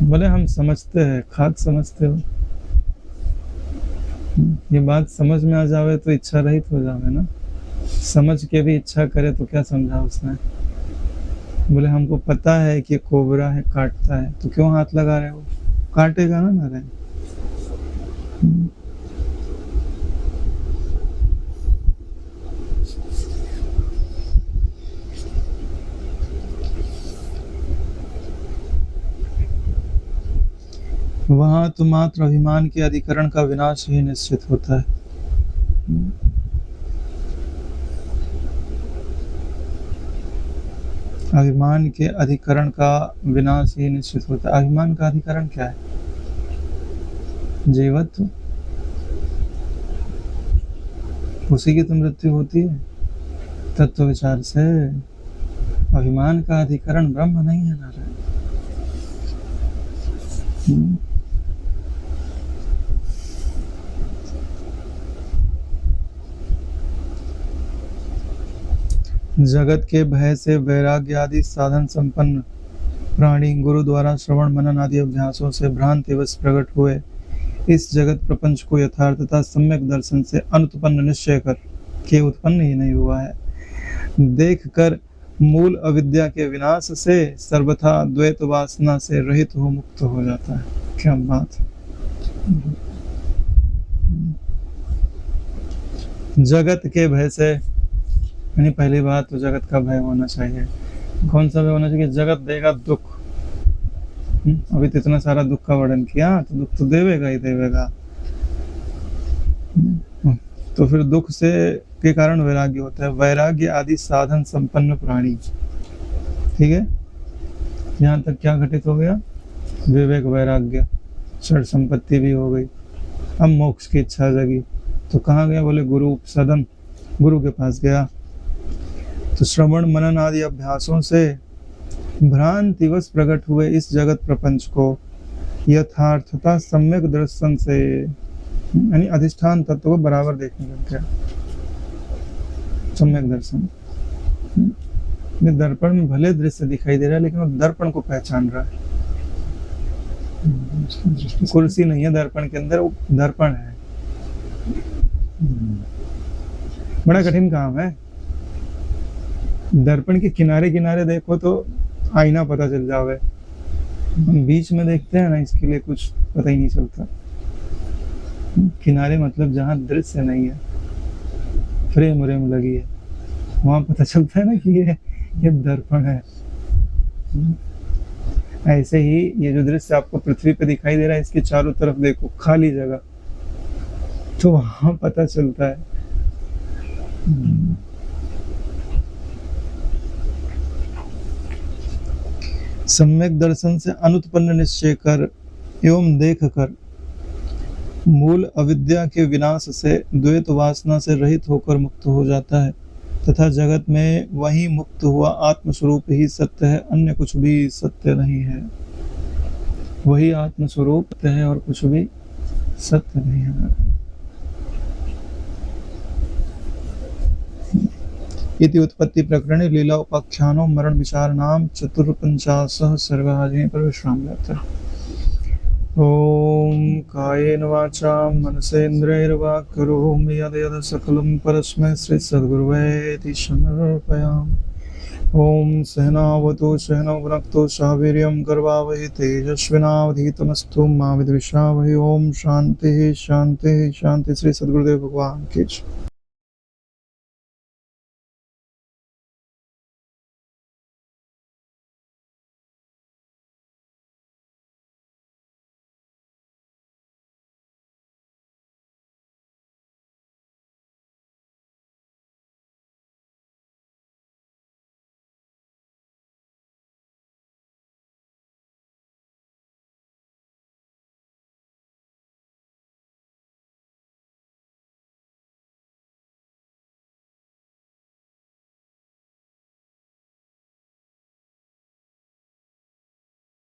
बोले हम समझते हैं, खाद समझते हो, ये बात समझ में आ जावे तो इच्छा रहित हो जावे ना। समझ के भी इच्छा करे तो क्या समझा उसने? बोले हमको पता है कि कोबरा है, काटता है, तो क्यों हाथ लगा रहे हो? काटेगा ना नारायण। वहां तो मात्र अभिमान के अधिकरण का विनाश ही निश्चित होता है। अभिमान के अधिकरण का विनाश ही निश्चित होता है। अभिमान का अधिकरण क्या है? जीवत्व, उसी की तो मृत्यु होती है तत्व विचार से। अभिमान का अधिकरण ब्रह्म नहीं है नारायण। जगत के भय से वैराग्य आदि साधन संपन्न प्राणी गुरु द्वारा श्रवण मनन आदि अभ्यासों से भ्रांतिवश प्रकट हुए इस जगत प्रपंच को यथार्थता सम्यक दर्शन से अनुत्पन्न निश्चय कर के उत्पन्न ही नहीं हुआ है, देख कर मूल अविद्या के विनाश से सर्वथा द्वैत वासना से रहित हो मुक्त हो जाता है। क्या बात! जगत के भय से, यानी पहली बात तो जगत का भय होना चाहिए। कौन सा भय होना चाहिए? जगत देगा दुख। अभी तो इतना सारा दुख का वर्णन किया, तो दुख तो देवेगा ही देवेगा। तो फिर दुख से के कारण वैराग्य होता है। वैराग्य आदि साधन संपन्न प्राणी, ठीक है, यहाँ तक क्या घटित हो गया? विवेक वैराग्य, षड संपत्ति भी हो गई। अब मोक्ष की इच्छा जगी, तो कहाँ गया? बोले गुरु उपसदन, गुरु के पास गया। तो श्रवण मनन आदि अभ्यासों से भ्रांतिवश प्रकट हुए इस जगत प्रपंच को यथार्थता सम्यक दर्शन से, यानी अधिष्ठान तत्व को बराबर देखने लग गया। सम्यक दर्शन, दर्पण में भले दृश्य दिखाई दे रहा है लेकिन वो दर्पण को पहचान रहा है। कुर्सी नहीं है दर्पण के अंदर, वो दर्पण है। बड़ा कठिन काम है। दर्पण के किनारे किनारे देखो तो आईना पता चल जावे, बीच में देखते हैं ना, इसके लिए कुछ पता ही नहीं चलता। किनारे मतलब जहाँ दृश्य नहीं है, फ्रेम व्रेम लगी है, वहां पता चलता है ना कि ये दर्पण है। ऐसे ही ये जो दृश्य आपको पृथ्वी पे दिखाई दे रहा है, इसके चारों तरफ देखो खाली जगह, तो वहां पता चलता है। सम्यक दर्शन से अनुत्पन्न निश्चय कर एवं देख कर मूल अविद्या के विनाश से द्वैत वासना से रहित होकर मुक्त हो जाता है तथा जगत में वही मुक्त हुआ आत्मस्वरूप ही सत्य है, अन्य कुछ भी सत्य नहीं है। वही आत्मस्वरूप है और कुछ भी सत्य नहीं है। इति उत्पत्ति प्रकरणे लीला उपाख्यानो मरण विचारणाम 54 सर्गः यहीं पर विश्राम लेते हैं। ओम कायेन वाचा मनसेन्द्रियैर्वा करोमि यद्यत् सकलं परस्मै श्री सद्गुरुवे समर्पयामि। ओम सहनावतु सहनौ भुनक्तु सह वीर्यं करवावहै तेजस्विनावधीतमस्तु मा विद्विषावहै। ओम शांति शांति शांति। श्री सद्गुरुदेव भगवान की जय।